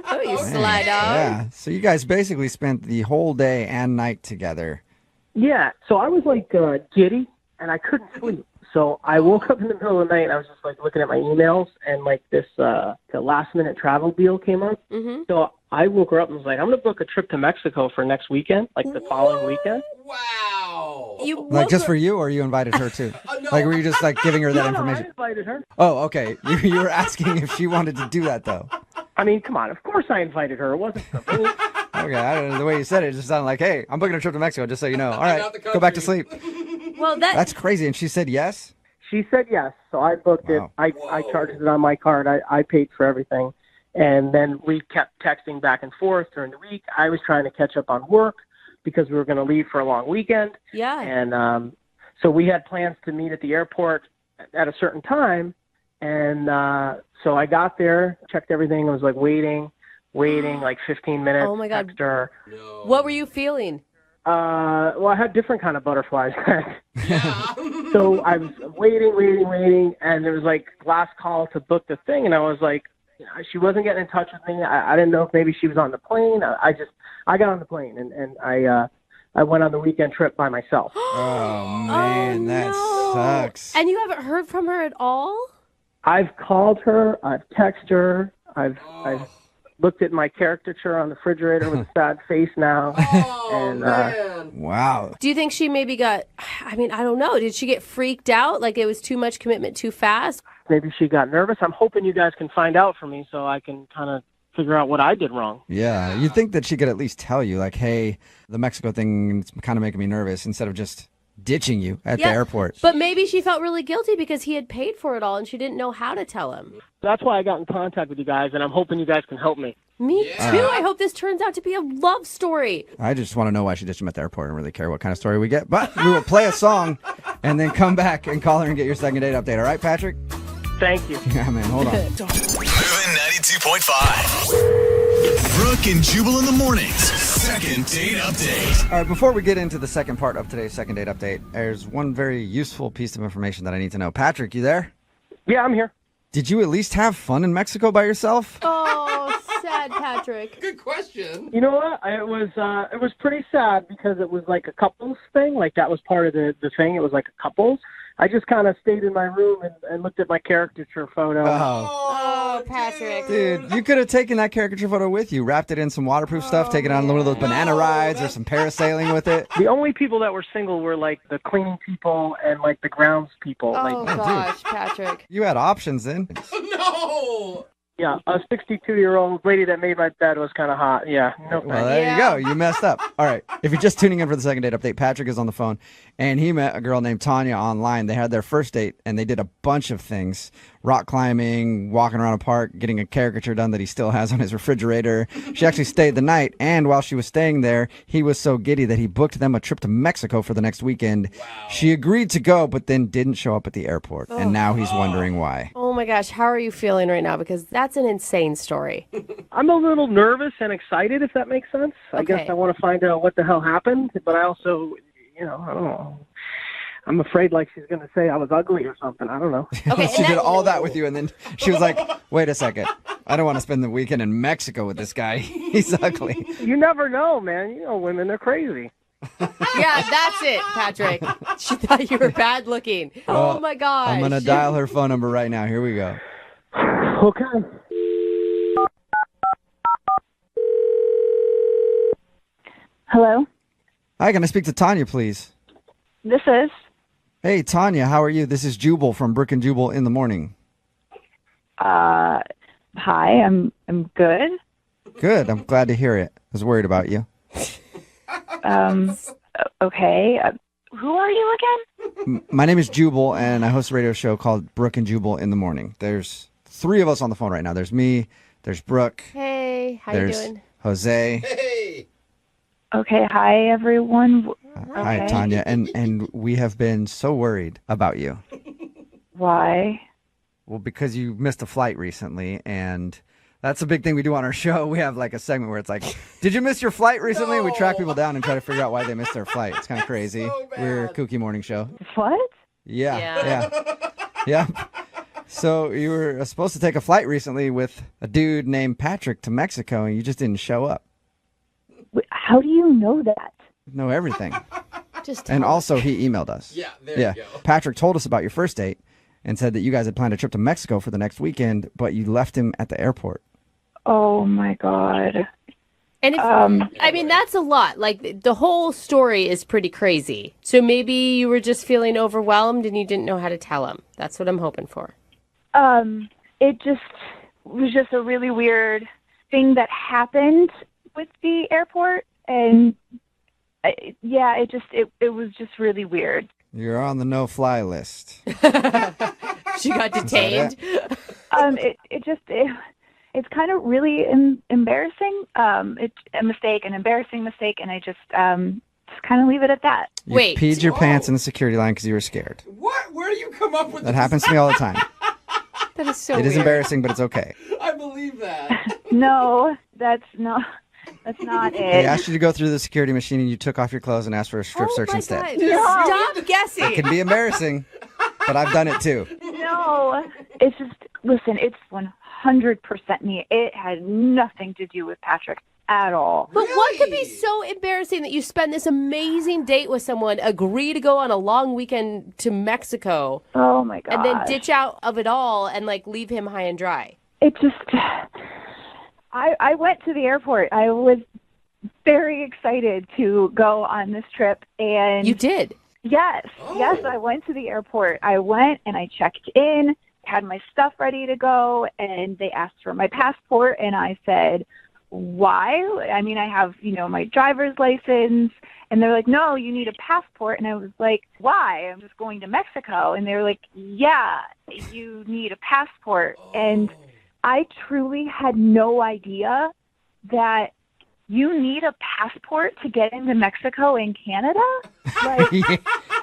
Oh, you sly dog. Yeah. So you guys basically spent the whole day and night together. Yeah, so I was, like, giddy, and I couldn't sleep. So I woke up in the middle of the night, and I was just, like, looking at my emails, and, like, this the last-minute travel deal came up. Mm-hmm. So I woke her up and was like, I'm going to book a trip to Mexico for next weekend, like the following weekend. Wow. You Like just for you, or you invited her too? Like were you just like giving her that No, I information? invited her. Oh, okay. You were asking if she wanted to do that though. I mean, come on. Of course I invited her. It wasn't for me. Okay, I don't know, the way you said it just sounded like, hey, I'm booking a trip to Mexico, just so you know. All right, go back to sleep. Well, That's crazy. And she said yes? She said yes, so I booked it. I charged it on my card. I paid for everything. And then we kept texting back and forth during the week. I was trying to catch up on work because we were going to leave for a long weekend. Yeah. And so we had plans to meet at the airport at a certain time. And so I got there, checked everything. I was like waiting like 15 minutes. Oh, my God. Text her. What were you feeling? Well, I had different kind of butterflies. So I was waiting, and there was like last call to book the thing, and I was like, she wasn't getting in touch with me. I didn't know if maybe she was on the plane. I got on the plane, and I went on the weekend trip by myself. Oh man, that sucks. And you haven't heard from her at all? I've called her. I've texted her. I've looked at my caricature on the refrigerator with a sad face now. Wow. Do you think she maybe got, I mean, I don't know. Did she get freaked out? Like it was too much commitment too fast? Maybe she got nervous. I'm hoping you guys can find out for me so I can kind of figure out what I did wrong. Yeah, you'd think that she could at least tell you, like, hey, the Mexico thing is kind of making me nervous, instead of just ditching you at the airport. But maybe she felt really guilty because he had paid for it all and she didn't know how to tell him. That's why I got in contact with you guys, and I'm hoping you guys can help me. Me too. I hope this turns out to be a love story. I just want to know why she ditched him at the airport. I don't really care what kind of story we get. But we will play a song and then come back and call her and get your second date update. All right, Patrick? Thank you. Yeah, man, hold on. Moving 92.5. Brooke and Jubal in the mornings. Second date update. All right, before we get into the second part of today's second date update, there's one very useful piece of information that I need to know. Patrick, you there? Yeah, I'm here. Did you at least have fun in Mexico by yourself? Oh, sad Patrick. Good question. You know what? It was pretty sad because it was like a couples thing. Like that was part of the thing. It was like a couples. I just kind of stayed in my room and looked at my caricature photo. Oh, Patrick. Dude, you could have taken that caricature photo with you, wrapped it in some waterproof stuff, taken it on one of those banana rides or some parasailing with it. The only people that were single were like the cleaning people and like the grounds people. Oh, gosh, Patrick. You had options then. No! Yeah, a 62-year-old lady that made my bed was kind of hot. Yeah, no thanks. Well, there you go. You messed up. All right. If you're just tuning in for the second date update, Patrick is on the phone, and he met a girl named Tanya online. They had their first date, and they did a bunch of things. Rock climbing, walking around a park, getting a caricature done that he still has on his refrigerator. She actually stayed the night, and while she was staying there, he was so giddy that he booked them a trip to Mexico for the next weekend. Wow. She agreed to go, but then didn't show up at the airport, and now he's wondering why. Oh, my gosh. How are you feeling right now? Because that's an insane story. I'm a little nervous and excited, if that makes sense. I guess I want to find out what the hell happened, but I also, I don't know. I'm afraid like she's going to say I was ugly or something. I don't know. Okay, She did all that with you, and then she was like, wait a second. I don't want to spend the weekend in Mexico with this guy. He's ugly. You never know, man. You know, women are crazy. Yeah, that's it, Patrick. She thought you were bad looking. Oh my gosh. I'm going to dial her phone number right now. Here we go. Okay. Hello? Hi, can I speak to Tanya, please? This is? Hey, Tanya, how are you? This is Jubal from Brooke and Jubal in the morning. Hi, I'm good. Good. I'm glad to hear it. I was worried about you. Okay. Who are you again? My name is Jubal, and I host a radio show called Brooke and Jubal in the morning. There's 3 of us on the phone right now. There's me, there's Brooke. Hey, how you there's doing? Jose. Hey. Okay, hi everyone. Hi, Tanya. And we have been so worried about you. Why? Well, because you missed a flight recently, and that's a big thing we do on our show. We have like a segment where it's like, did you miss your flight recently? No. We track people down and try to figure out why they missed their flight. It's kind of crazy. So bad. We're a kooky morning show. What? Yeah. So you were supposed to take a flight recently with a dude named Patrick to Mexico, and you just didn't show up. How do you know that? Know everything. Just And tell also, he emailed us. Yeah, there you go. Patrick told us about your first date and said that you guys had planned a trip to Mexico for the next weekend, but you left him at the airport. Oh my God. And if, I mean, that's a lot. Like, the whole story is pretty crazy. So maybe you were just feeling overwhelmed and you didn't know how to tell him. That's what I'm hoping for. It just was just a really weird thing that happened with the airport, and it was just really weird. You're on the no-fly list. She got detained. It's kind of really embarrassing. It's a mistake, an embarrassing mistake, and I just kind of leave it at that. You peed your pants in the security line because you were scared. What? Where do you come up with That this? happens to me all the time. That is so It is weird. embarrassing, but it's okay. I believe that. No, that's not They it. asked you to go through the security machine, and you took off your clothes and asked for a strip search instead. God. Stop guessing. It can be embarrassing, but I've done it too. No, it's just, listen, it's 100% me. It had nothing to do with Patrick at all. But what could be so embarrassing that you spend this amazing date with someone, agree to go on a long weekend to Mexico, Oh my God. and then ditch out of it all and like leave him high and dry? It just, I went to the airport. I was very excited to go on this trip, and You did? Yes, yes, I went to the airport. I went and I checked in, had my stuff ready to go, and they asked for my passport, and I said, why? I mean, I have, my driver's license, and they're like, no, you need a passport, and I was like, why? I'm just going to Mexico, and they're like, yeah, you need a passport, and I truly had no idea that you need a passport to get into Mexico and Canada? Like,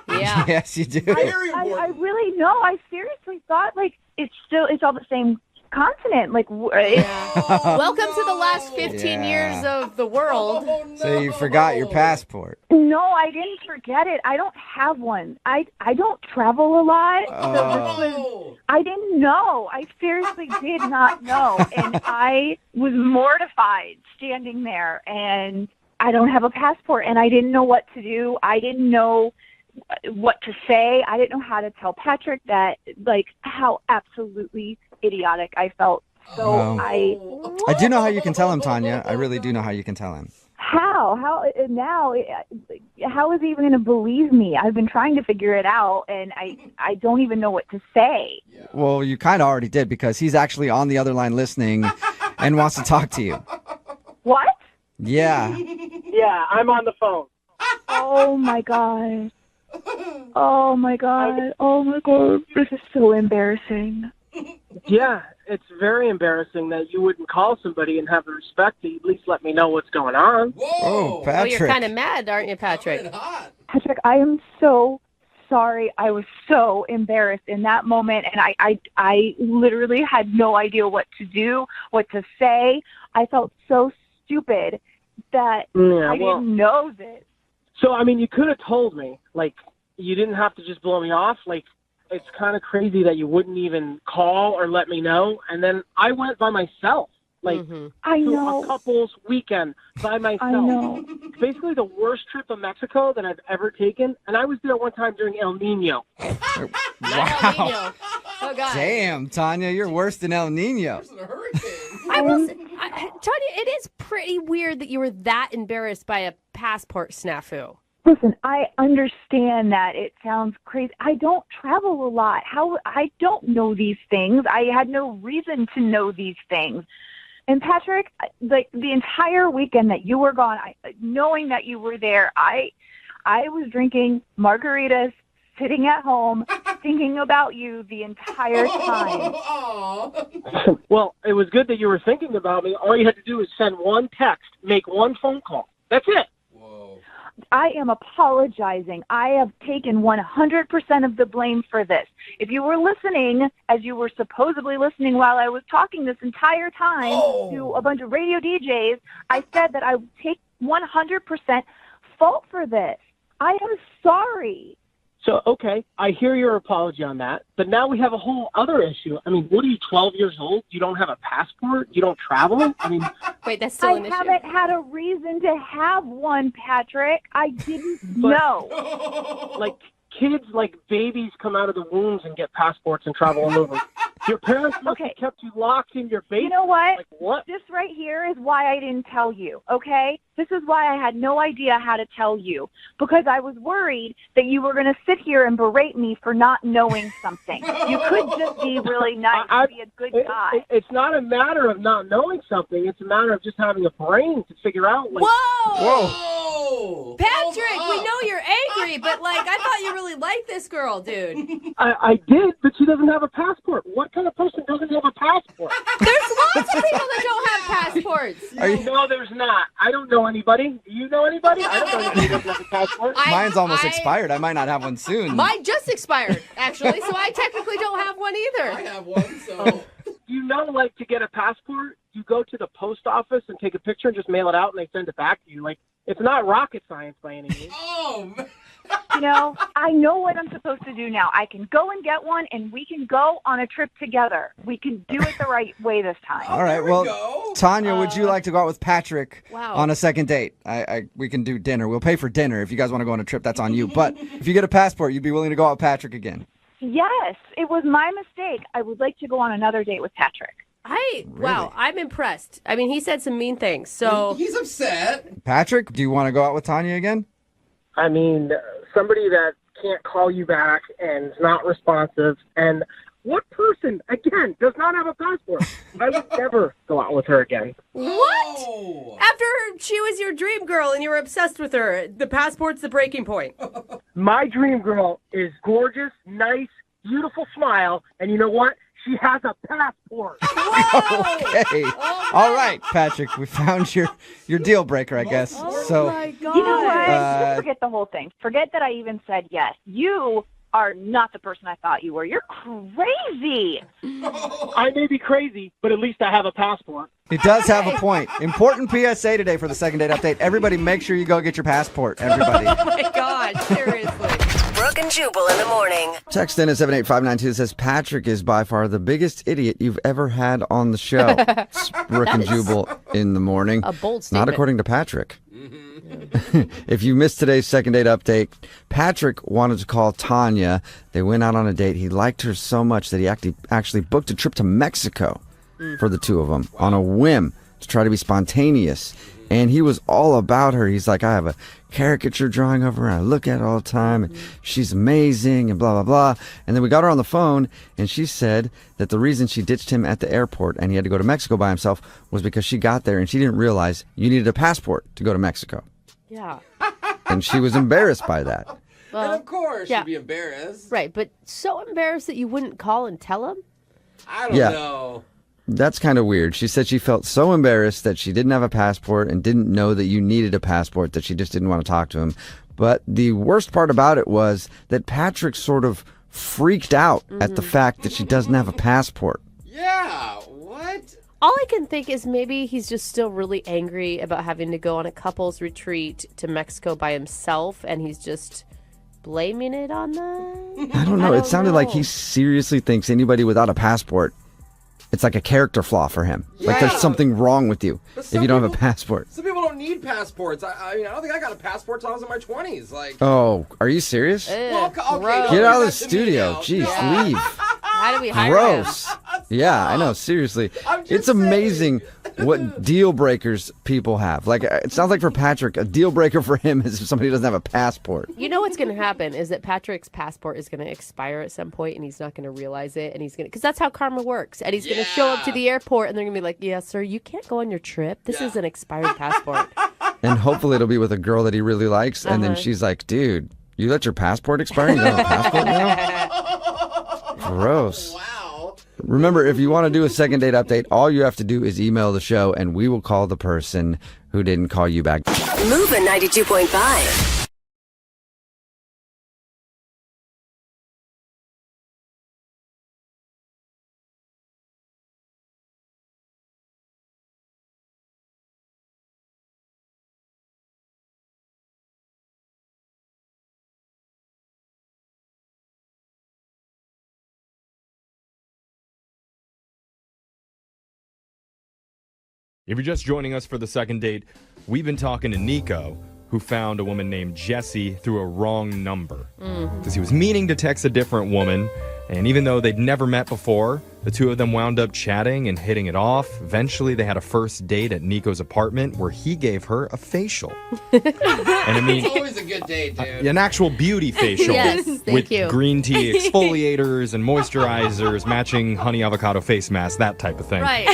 Yeah. Yes, you do. I really know. I seriously thought it's all the same continent. Welcome to the last 15 years of the world. So you forgot your passport. No, I didn't forget it. I don't have one. I don't travel a lot. So I didn't know. I seriously did not know. And I was mortified standing there, and I don't have a passport, and I didn't know what to do. I didn't know what to say. I didn't know how to tell Patrick that, how absolutely idiotic I felt. So I do know how you can tell him, Tanya. I really do know how you can tell him. How is he even going to believe me? I've been trying to figure it out, and I don't even know what to say. Well, you kind of already did, because he's actually on the other line listening and wants to talk to you. What? Yeah. Yeah, I'm on the phone. Oh my God. Oh my God. Oh my God. This is so embarrassing. Yeah, it's very embarrassing that you wouldn't call somebody and have the respect to at least let me know what's going on. Whoa, Oh, Patrick. you're kind of mad, aren't you, Patrick? Patrick, I am so sorry. I was so embarrassed in that moment, and I literally had no idea what to do, what to say. I felt so stupid that I didn't know this. So, I mean, you could have told me, you didn't have to just blow me off. Like, it's kind of crazy that you wouldn't even call or let me know. And then I went by myself. Like, I to know. a couple's weekend by myself. I know. It's basically the worst trip to Mexico that I've ever taken. And I was there one time during El Nino. Wow. Oh, God. Damn, Tanya, you're worse than El Nino. I will say, Tanya, it is pretty weird that you were that embarrassed by a passport snafu. Listen, I understand that it sounds crazy. I don't travel a lot. I don't know these things. I had no reason to know these things. And Patrick, like the entire weekend that you were gone, knowing that you were there, I was drinking margaritas, sitting at home, thinking about you the entire time. Well, it was good that you were thinking about me. All you had to do is send one text, make one phone call. That's it. I am apologizing. I have taken 100% of the blame for this. If you were listening, as you were supposedly listening while I was talking this entire time to a bunch of radio DJs, I said that I would take 100% fault for this. I am sorry. So, okay, I hear your apology on that, but now we have a whole other issue. I mean, what are you, 12 years old? You don't have a passport? You don't travel? I mean, wait, that's still an issue. I haven't had a reason to have one, Patrick. I didn't know. Like, kids, like babies, come out of the wombs and get passports and travel all over. Your parents must have kept you locked in your basement. You know what? Like, what? This right here is why I didn't tell you, okay? This is why I had no idea how to tell you, because I was worried that you were going to sit here and berate me for not knowing something. You could just be really nice and be a good guy. It's not a matter of not knowing something. It's a matter of just having a brain to figure out. Like, Whoa! Patrick, we know you're angry, but like I thought you really liked this girl, dude. I did, but she doesn't have a passport. What kind of person doesn't have a passport? There's lots of people that don't have passports. No, there's not. I don't know anybody. Do you know anybody? I don't know anybody who doesn't have a passport. Mine's almost expired. I might not have one soon. Mine just expired, actually, so I technically don't have one either. I have one, so. You know, like, to get a passport, you go to the post office and take a picture and just mail it out, and they send it back to you. Like, it's not rocket science by any means. Oh, man. You know, I know what I'm supposed to do now. I can go and get one, and we can go on a trip together. We can do it the right way this time. All right, well, Tanya, would you like to go out with Patrick on a second date? We can do dinner. We'll pay for dinner. If you guys want to go on a trip, that's on you. But if you get a passport, you'd be willing to go out with Patrick again? Yes, it was my mistake. I would like to go on another date with Patrick. Wow, I'm impressed. I mean, he said some mean things, so. He's upset. Patrick, do you want to go out with Tanya again? I mean, somebody that can't call you back and is not responsive. And what person, again, does not have a passport? I would never go out with her again. What? After she was your dream girl and you were obsessed with her, the passport's the breaking point. My dream girl is gorgeous, nice, beautiful smile, and you know what? She has a passport. Okay. All right, Patrick, we found your deal breaker, I guess. My God. You know what? Just forget the whole thing. Forget that I even said yes. You are not the person I thought you were. You're crazy. I may be crazy, but at least I have a passport. He does have a point. Important PSA today for the second date update. Everybody make sure you go get your passport, everybody. Oh, my God. Seriously. Brooke and Jubal in the morning. Text in at 78592 says, Patrick is by far the biggest idiot you've ever had on the show. It's Brooke and Jubal in the morning. A bold statement. Not according to Patrick. If you missed today's second date update, Patrick wanted to call Tanya. They went out on a date. He liked her so much that he actually booked a trip to Mexico for the two of them on a whim to try to be spontaneous. And he was all about her. He's like, I have a caricature drawing of her. I look at her all the time. And she's amazing and blah, blah, blah. And then we got her on the phone, and she said that the reason she ditched him at the airport and he had to go to Mexico by himself was because she got there and she didn't realize you needed a passport to go to Mexico. Yeah. And she was embarrassed by that. Well, and of course, yeah. you'd be embarrassed. Right, but so embarrassed that you wouldn't call and tell him? I don't know. That's kind of weird. She said she felt so embarrassed that she didn't have a passport and didn't know that you needed a passport that she just didn't want to talk to him. But the worst part about it was that Patrick sort of freaked out at the fact that she doesn't have a passport. Yeah, what? All I can think is maybe he's just still really angry about having to go on a couple's retreat to Mexico by himself, and he's just blaming it on that? I don't know. It sounded like he seriously thinks anybody without a passport, it's like a character flaw for him. Like there's something wrong with you if you don't have a passport. Some people don't need passports. I mean, I don't think I got a passport till I was in my 20s. Like, Oh, are you serious? well, okay, Get out of the studio. Jeez, leave. How do we hire Gross. Yeah, I know. Seriously. It's amazing what deal breakers people have. Like, it sounds like for Patrick, a deal breaker for him is if somebody doesn't have a passport. You know what's going to happen is that Patrick's passport is going to expire at some point and he's not going to realize it. And he's going to, because that's how karma works. And he's going to show up to the airport and they're going to be like, yeah, sir, you can't go on your trip. This is an expired passport. And hopefully it'll be with a girl that he really likes. And then she's like, dude, you let your passport expire? You don't have a passport now? Gross. Wow. Remember, if you want to do a second date update, all you have to do is email the show and we will call the person who didn't call you back. Moving 92.5. If you're just joining us for the second date, we've been talking to Nico, who found a woman named Jessie through a wrong number. Because he was meaning to text a different woman, and even though they'd never met before, the two of them wound up chatting and hitting it off. Eventually, they had a first date at Nico's apartment where he gave her a facial. And I mean, it's always a good date, dude. An actual beauty facial. Yes, with thank you. green tea exfoliators and moisturizers, matching honey avocado face mask, that type of thing. Right.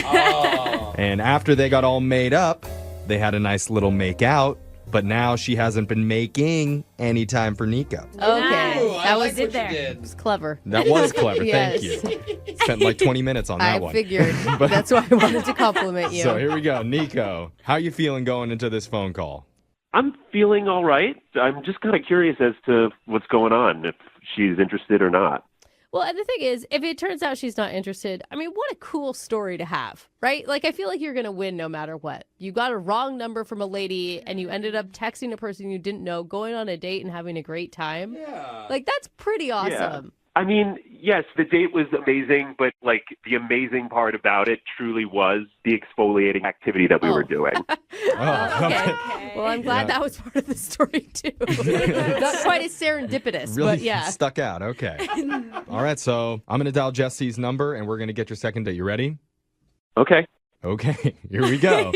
And after they got all made up, they had a nice little make out. But now she hasn't been making any time for Nico. Okay. Ooh, That was what you It did. was clever. That was clever. Yes. Thank you. Spent like 20 minutes on that I one. figured. But- That's why I wanted to compliment you. So here we go. Nico, how you feeling going into this phone call? I'm feeling all right. I'm just kind of curious as to what's going on, if she's interested or not. Well, and the thing is, if it turns out she's not interested, I mean, what a cool story to have, right? Like, I feel like you're going to win no matter what. You got a wrong number from a lady and you ended up texting a person you didn't know, going on a date and having a great time. Yeah. Like, that's pretty awesome. Yeah. I mean, yes, the date was amazing, but like the amazing part about it truly was the exfoliating activity that we were doing. Okay. Well, I'm glad that was part of the story, too. Not quite as serendipitous, Really but yeah. stuck out. Okay. All right. So I'm going to dial Jesse's number and we're going to get your second date. You ready? Okay. Okay. Here we go.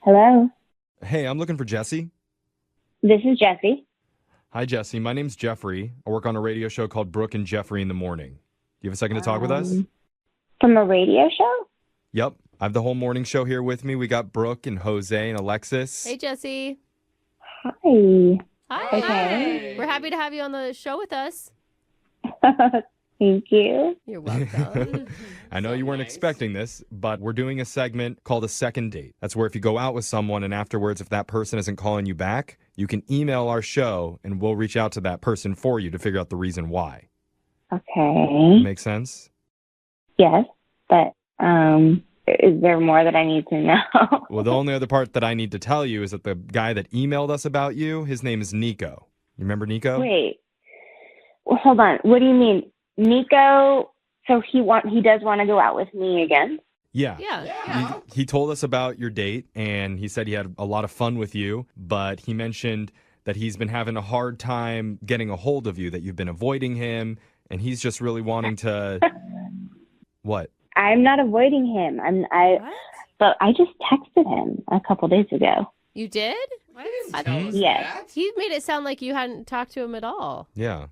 Hello, Hey, I'm looking for Jesse. this is Jesse. Hi, Jesse. My name's Jeffrey. I work on a radio show called Brooke and Jeffrey in the Morning. Do you have a second to talk with us? From a radio show? Yep. I have the whole morning show here with me. We got Brooke and Jose and Alexis. Hey, Jesse. Hi. Hi. Okay. We're happy to have you on the show with us. Thank you. You're welcome. I know you weren't expecting this, but we're doing a segment called a second date. That's where if you go out with someone and afterwards, if that person isn't calling you back, you can email our show and we'll reach out to that person for you to figure out the reason why. Okay. Make sense? Yes, but is there more that I need to know? Well, the only other part that I need to tell you is that the guy that emailed us about you, his name is Nico. You remember Nico? Wait. Well, hold on. What do you mean? Nico, so he does want to go out with me again? Yeah. Yeah. He told us about your date, and he said he had a lot of fun with you, but he mentioned that he's been having a hard time getting a hold of you, that you've been avoiding him, and he's just really wanting to... What? I'm not avoiding him. But I just texted him a couple days ago. You did? Yes. He made it sound like you hadn't talked to him at all. Yeah.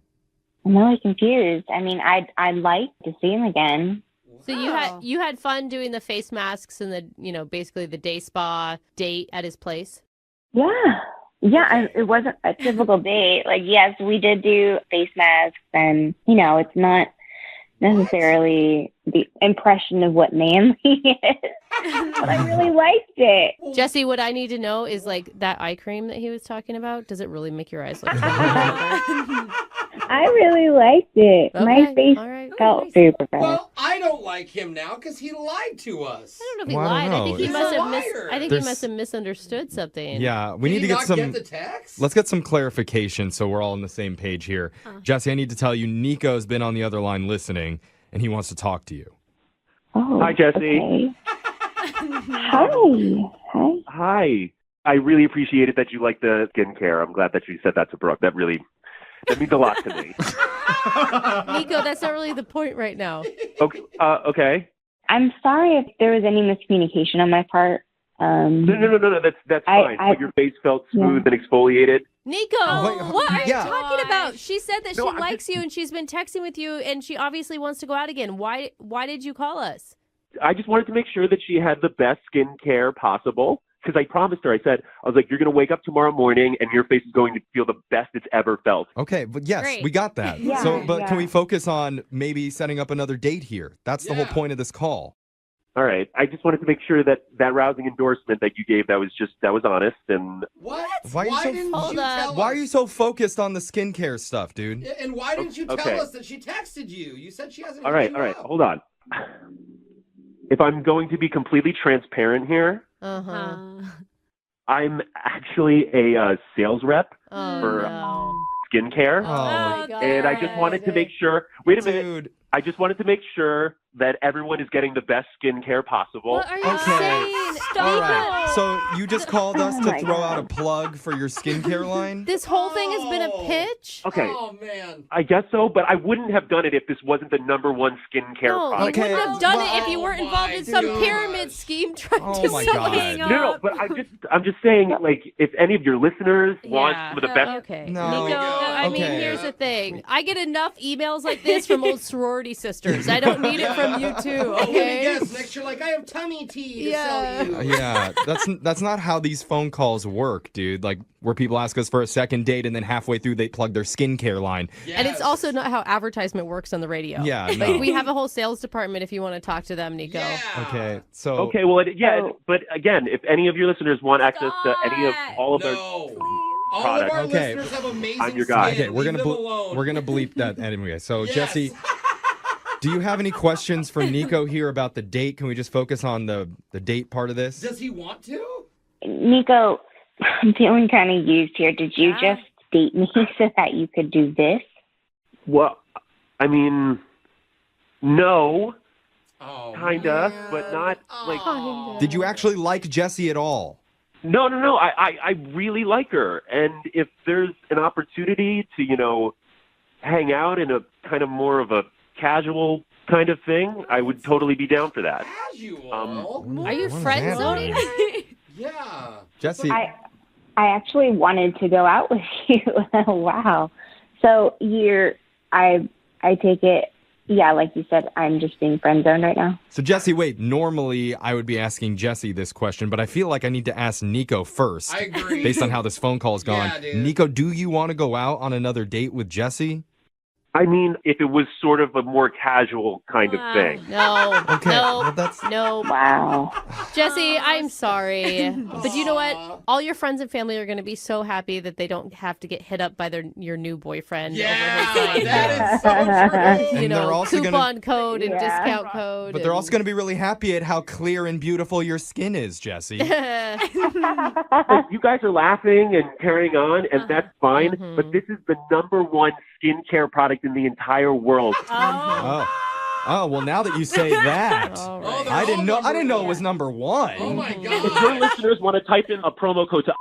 I'm really confused. I mean, I'd like to see him again. So you had fun doing the face masks and the basically the day spa date at his place? Yeah. Yeah, it wasn't a typical date. Like, yes, we did do face masks and, it's not necessarily the impression of what manly is. But I really liked it. Jesse, what I need to know is like that eye cream that he was talking about, does it really make your eyes look I really liked it. My face felt very professional. Well, I don't like him now because he lied to us. I don't know if he Well, I lied. don't I think he know. must have There's- he must have misunderstood something. Yeah, we need to get some. Let's get some clarification so we're all on the same page here. Jesse, I need to tell you, Nico's been on the other line listening, and he wants to talk to you. Oh, Hi, Jesse. okay. Hi. Hi. I really appreciated that you like the skincare. I'm glad that you said that to Brooke. That means a lot to me. Nico, that's not really the point right now. Okay. Okay. I'm sorry if there was any miscommunication on my part. No. That's fine. But your face felt smooth and exfoliated. Nico, what are you talking about? She said that No, she likes you and she's been texting with you and she obviously wants to go out again. Why did you call us? I just wanted to make sure that she had the best skincare possible. Because I promised her, I was like, you're going to wake up tomorrow morning and your face is going to feel the best it's ever felt. Okay, but yes, Great. we got that. Yeah, But can we focus on maybe setting up another date here? That's the whole point of this call. All right. I just wanted to make sure that rousing endorsement that you gave, that was honest. And What? Why are you so focused on the skincare stuff, dude? And why didn't you tell Okay. us that she texted you? You said she hasn't. all right. Hold on. If I'm going to be completely transparent here, I'm actually a sales rep for skincare. And I just wanted to make sure. Wait a minute. I just wanted to make sure that everyone is getting the best skincare possible. What are you saying? All right. So you just called us to my throw out a plug for your skincare line? This whole thing has been a pitch? Okay. Oh man. I guess so, but I wouldn't have done it if this wasn't the number one skincare No, you product. wouldn't have done it if you weren't involved in some gosh. pyramid scheme trying Oh to my sell God. it. No, but I'm just saying, like, if any of your listeners want Yeah. some of the best. Okay. No. Nico, I mean, Okay. here's the thing. I get enough emails like this from old sorority sisters. I don't need it from you too, Oh, let me okay? guess. Next you're like, I have tummy tea to sell you. Yeah, that's not how these phone calls work, dude. Like where people ask us for a second date and then halfway through they plug their skincare line. Yes. And it's also not how advertisement works on the radio. Yeah, Like, no. we have a whole sales department if you want to talk to them, Nico. Yeah. Okay, so Okay, well, but again, if any of your listeners want access to any of all of their No. All products, of our Okay. listeners have amazing I'm your guy. skin. okay, we're Leave gonna them alone. we're gonna bleep that anyway. So Yes. Jesse, do you have any questions for Nico here about the date? Can we just focus on the date part of this? Does he want to? Nico, I'm feeling kind of used here. Did you just date me so that you could do this? well, I mean, no, Oh, kinda, man. but not like. Did you actually like Jesse at all? No. I really like her, and if there's an opportunity to, hang out in a kind of more of a casual kind of thing, I would totally be down for that. Casual. Are you What is friend that zoning? Yeah. Jesse, I actually wanted to go out with you. Wow. So I take it, yeah, like you said, I'm just being friend zoned right now. so Jesse, wait, normally I would be asking Jesse this question, but I feel like I need to ask Nico first. I agree. Based on how this phone call has gone. Yeah, dude. Nico, do you want to go out on another date with Jesse? I mean, if it was sort of a more casual kind of thing. No. Okay, No. well, that's- No. Wow. Jesse, I'm sorry. But you know what? All your friends and family are going to be so happy that they don't have to get hit up by your new boyfriend. Yeah, over his, that is so true. you And they're know, also coupon gonna- code and Yeah. discount code. But they're also going to be really happy at how clear and beautiful your skin is, Jesse. Like, you guys are laughing and carrying on, and that's fine. But this is the number one skincare product in the entire world. Oh, well, now that you say that, All Oh, right. they're I all didn't know number it was number one. Oh my If your god. listeners want to type in a promo code to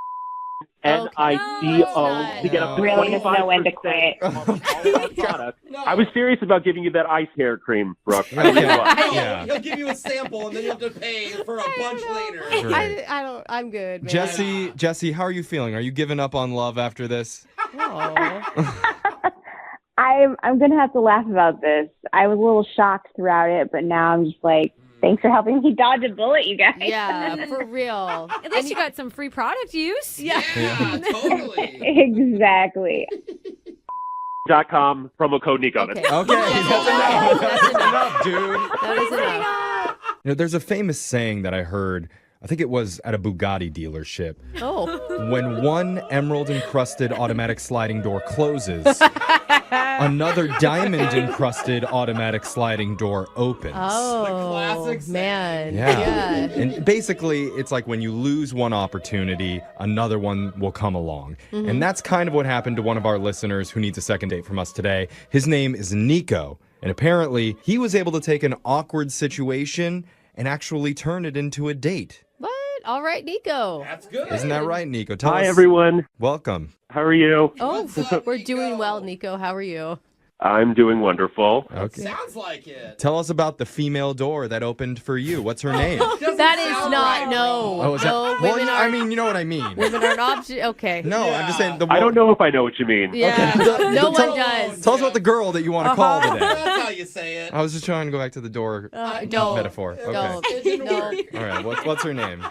NICO to get up to Really just know when to 25% quit. off all our products. No. I was serious about giving you that ice hair cream, Brooke. I really Okay. was. No, Yeah. He'll give you a sample and then you have to pay for a bunch later. Great. I don't. I'm good, man. Jesse, how are you feeling? Are you giving up on love after this? I'm gonna have to laugh about this. I was a little shocked throughout it, but now I'm just like, thanks for helping me dodge a bullet, you guys. Yeah, for real. At least you got some free product use. Yeah, totally. Exactly. .com, promo code Nico. Okay. Okay, that's enough. That's enough, dude. That is enough. There's a famous saying that I heard I think it was at a Bugatti dealership. Oh. When one emerald-encrusted automatic sliding door closes, another diamond-encrusted automatic sliding door opens. Oh, man. Yeah. And basically, it's like when you lose one opportunity, another one will come along. Mhm. And that's kind of what happened to one of our listeners who needs a second date from us today. His name is Nico. And apparently, he was able to take an awkward situation and actually turn it into a date. What? All right, Nico. That's good. Isn't that right, Nico? Tell Hi, us. everyone. Welcome. How are you? Oh, we're doing well, Nico. How are you? I'm doing wonderful. Okay. Sounds like it. Tell us about the female door that opened for you. What's her name? That is not, no. Oh, is that? No, Well, women I are, mean, you know what I mean. women are an object. Okay. No, I'm just saying. I don't know if I know what you mean. Yeah, no one does. Tell us about the girl that you want to call today. That's how you say it. I was just trying to go back to the door Don't. metaphor. Okay. Don't. No. All right. What's her name?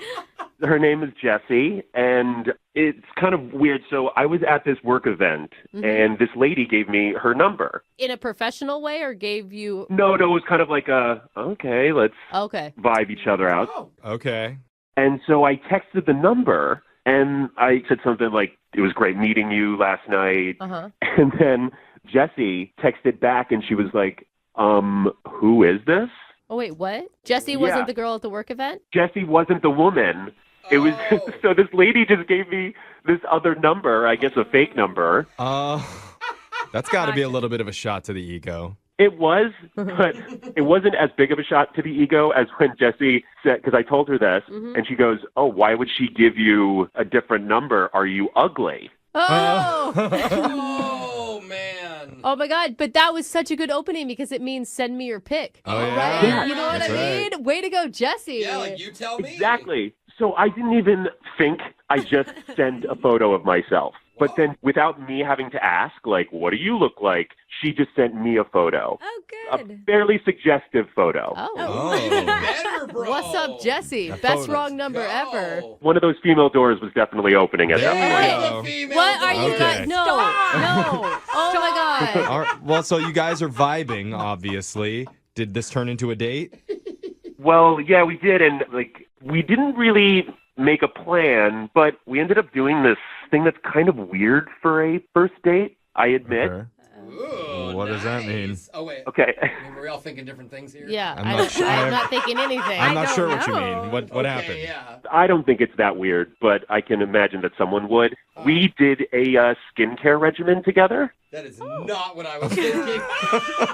Her name is Jessie, and it's kind of weird. So I was at this work event, and this lady gave me her number. In a professional way, or gave you? No, it was kind of like okay, let's Okay. vibe each other out. Okay. And so I texted the number, and I said something like, it was great meeting you last night. Uh-huh. And then Jessie texted back, and she was like, who is this? Oh, wait, what? Jessie Yeah. wasn't the girl at the work event? Jessie wasn't the woman. It was so this lady just gave me this other number, I guess a fake number. That's got to be a little bit of a shot to the ego. It was, but it wasn't as big of a shot to the ego as when Jessie said, because I told her this, and she goes, oh, why would she give you a different number? Are you ugly? Oh! Oh, man. Oh, my God. But that was such a good opening because it means send me your pic. Oh, yeah. Right? Yeah. You know what That's I right. mean? Way to go, Jessie. Yeah, like you tell me. Exactly. So I didn't even think. I just sent a photo of myself. But then without me having to ask, like, what do you look like? She just sent me a photo. Oh, A good. fairly suggestive photo. Oh. Better, bro. What's up, Jessie? That Best photos. wrong number ever. One of those female doors was definitely opening at that point. There you go. What are you Okay. guys? No. No. Oh, my God. All right. Well, so you guys are vibing, obviously. Did this turn into a date? Well, yeah, we did, and like we didn't really make a plan, but we ended up doing this thing that's kind of weird for a first date, I admit. Okay. Ooh, What does that mean? nice. Oh, wait. Okay. I mean, we're all thinking different things here. Yeah, I'm not sure. I'm not thinking anything. I'm not don't sure what you know. mean. What Okay, happened? yeah. I don't think it's that weird, but I can imagine that someone would. We did a skincare regimen together. That is not what I was thinking.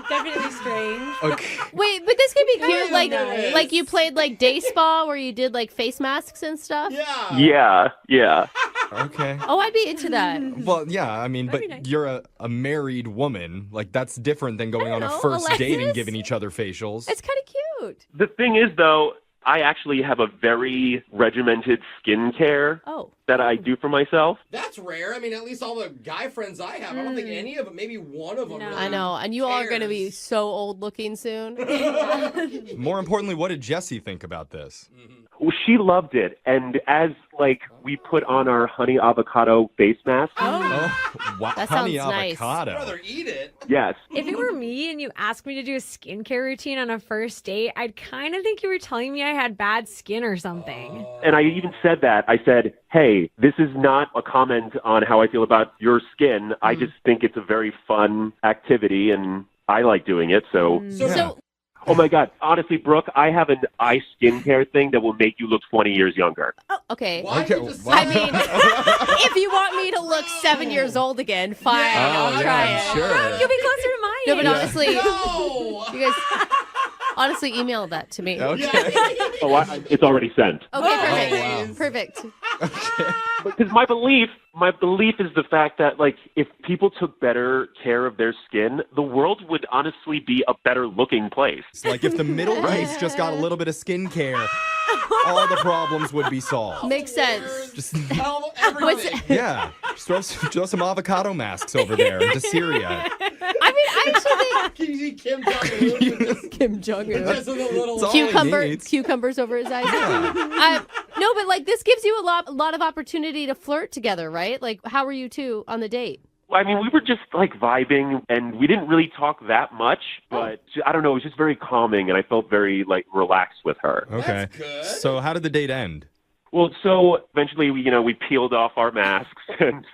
Definitely strange. Okay. Wait, but this could be cute. is Like, nice. like you played like day spa where you did like face masks and stuff. Yeah. Yeah. Okay. Oh, I'd be into that. Well, yeah, I mean, but be nice. you're a married woman. Like, that's different than going on a know, first date and Alexis. giving each other facials. It's kind of cute. The thing is, though, I actually have a very regimented skincare Oh. that I do for myself. That's rare. I mean, at least all the guy friends I have, I don't think any of them, maybe one of them. No. Really I know, and you all are going to be cares. so old looking soon. More importantly, what did Jessie think about this? Well, she loved it, and as like we put on our honey avocado face mask. Oh, wow. That Honey sounds nice. avocado. I'd rather eat it. Yes. If it were me and you asked me to do a skincare routine on a first date, I'd kind of think you were telling me I had bad skin or something. And I even said that. I said, hey, this is not a comment on how I feel about your skin. I just think it's a very fun activity, and I like doing it. So, So, oh my God. Honestly, Brooke, I have an eye skincare thing that will make you look 20 years younger. okay. Why Okay, you just wow. I mean, if you want me to look 7 years old again, fine. Yeah. I'll Oh, try yeah, it. sure. You'll be closer to my No, but age. honestly, No. you guys honestly email that to me. Okay. Oh, it's already sent. Okay, wow. perfect. Perfect. Because my belief is the fact that, like, if people took better care of their skin, the world would honestly be a better looking place. It's like if the Middle East just got a little bit of skincare, all the problems would be solved. Makes sense. Just Tell everything. yeah, just throw some avocado masks over there into Syria. I mean, I actually Can you see Kim Jong-un with this? Kim Jong-un. Just with a little... It's all he needs. Cucumbers over his eyes. No, but like this gives you a lot of opportunity to flirt together, right? Like, how were you two on the date? I mean, we were just like vibing, and we didn't really talk that much, but I don't know, it was just very calming, and I felt very like relaxed with her. Okay. So how did the date end? Well, so eventually we peeled off our masks, and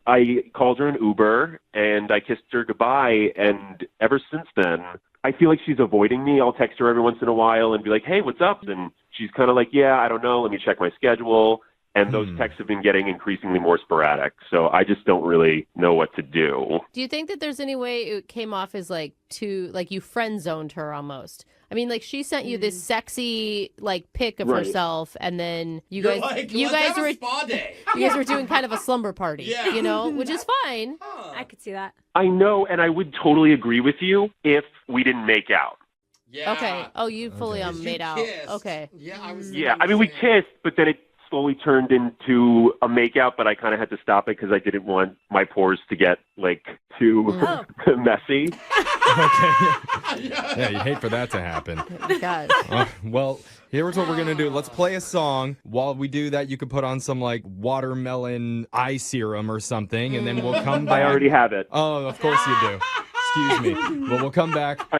I called her an Uber, and I kissed her goodbye, and ever since then, I feel like she's avoiding me. I'll text her every once in a while and be like, hey, what's up? And she's kind of like, yeah, I don't know, let me check my schedule. And those texts have been getting increasingly more sporadic. So I just don't really know what to do. Do you think that there's any way it came off as like you friend zoned her almost? I mean, like she sent you this sexy like pic of herself, and then you guys were a spa day. You guys were doing kind of a slumber party, you know, which is fine. I could see that. I know, and I would totally agree with you if we didn't make out. Yeah. Okay. Oh, you fully made out. Okay. Yeah, I was. Yeah, I mean, we kissed, but then it slowly turned into a makeout, but I kind of had to stop it because I didn't want my pores to get like too messy. Okay. Yeah, you hate for that to happen. God. Well, here's what we're going to do. Let's play a song. While we do that, you could put on some like watermelon eye serum or something, and then we'll come back. I already have it. Oh, of course you do. Excuse me. Well, we'll come back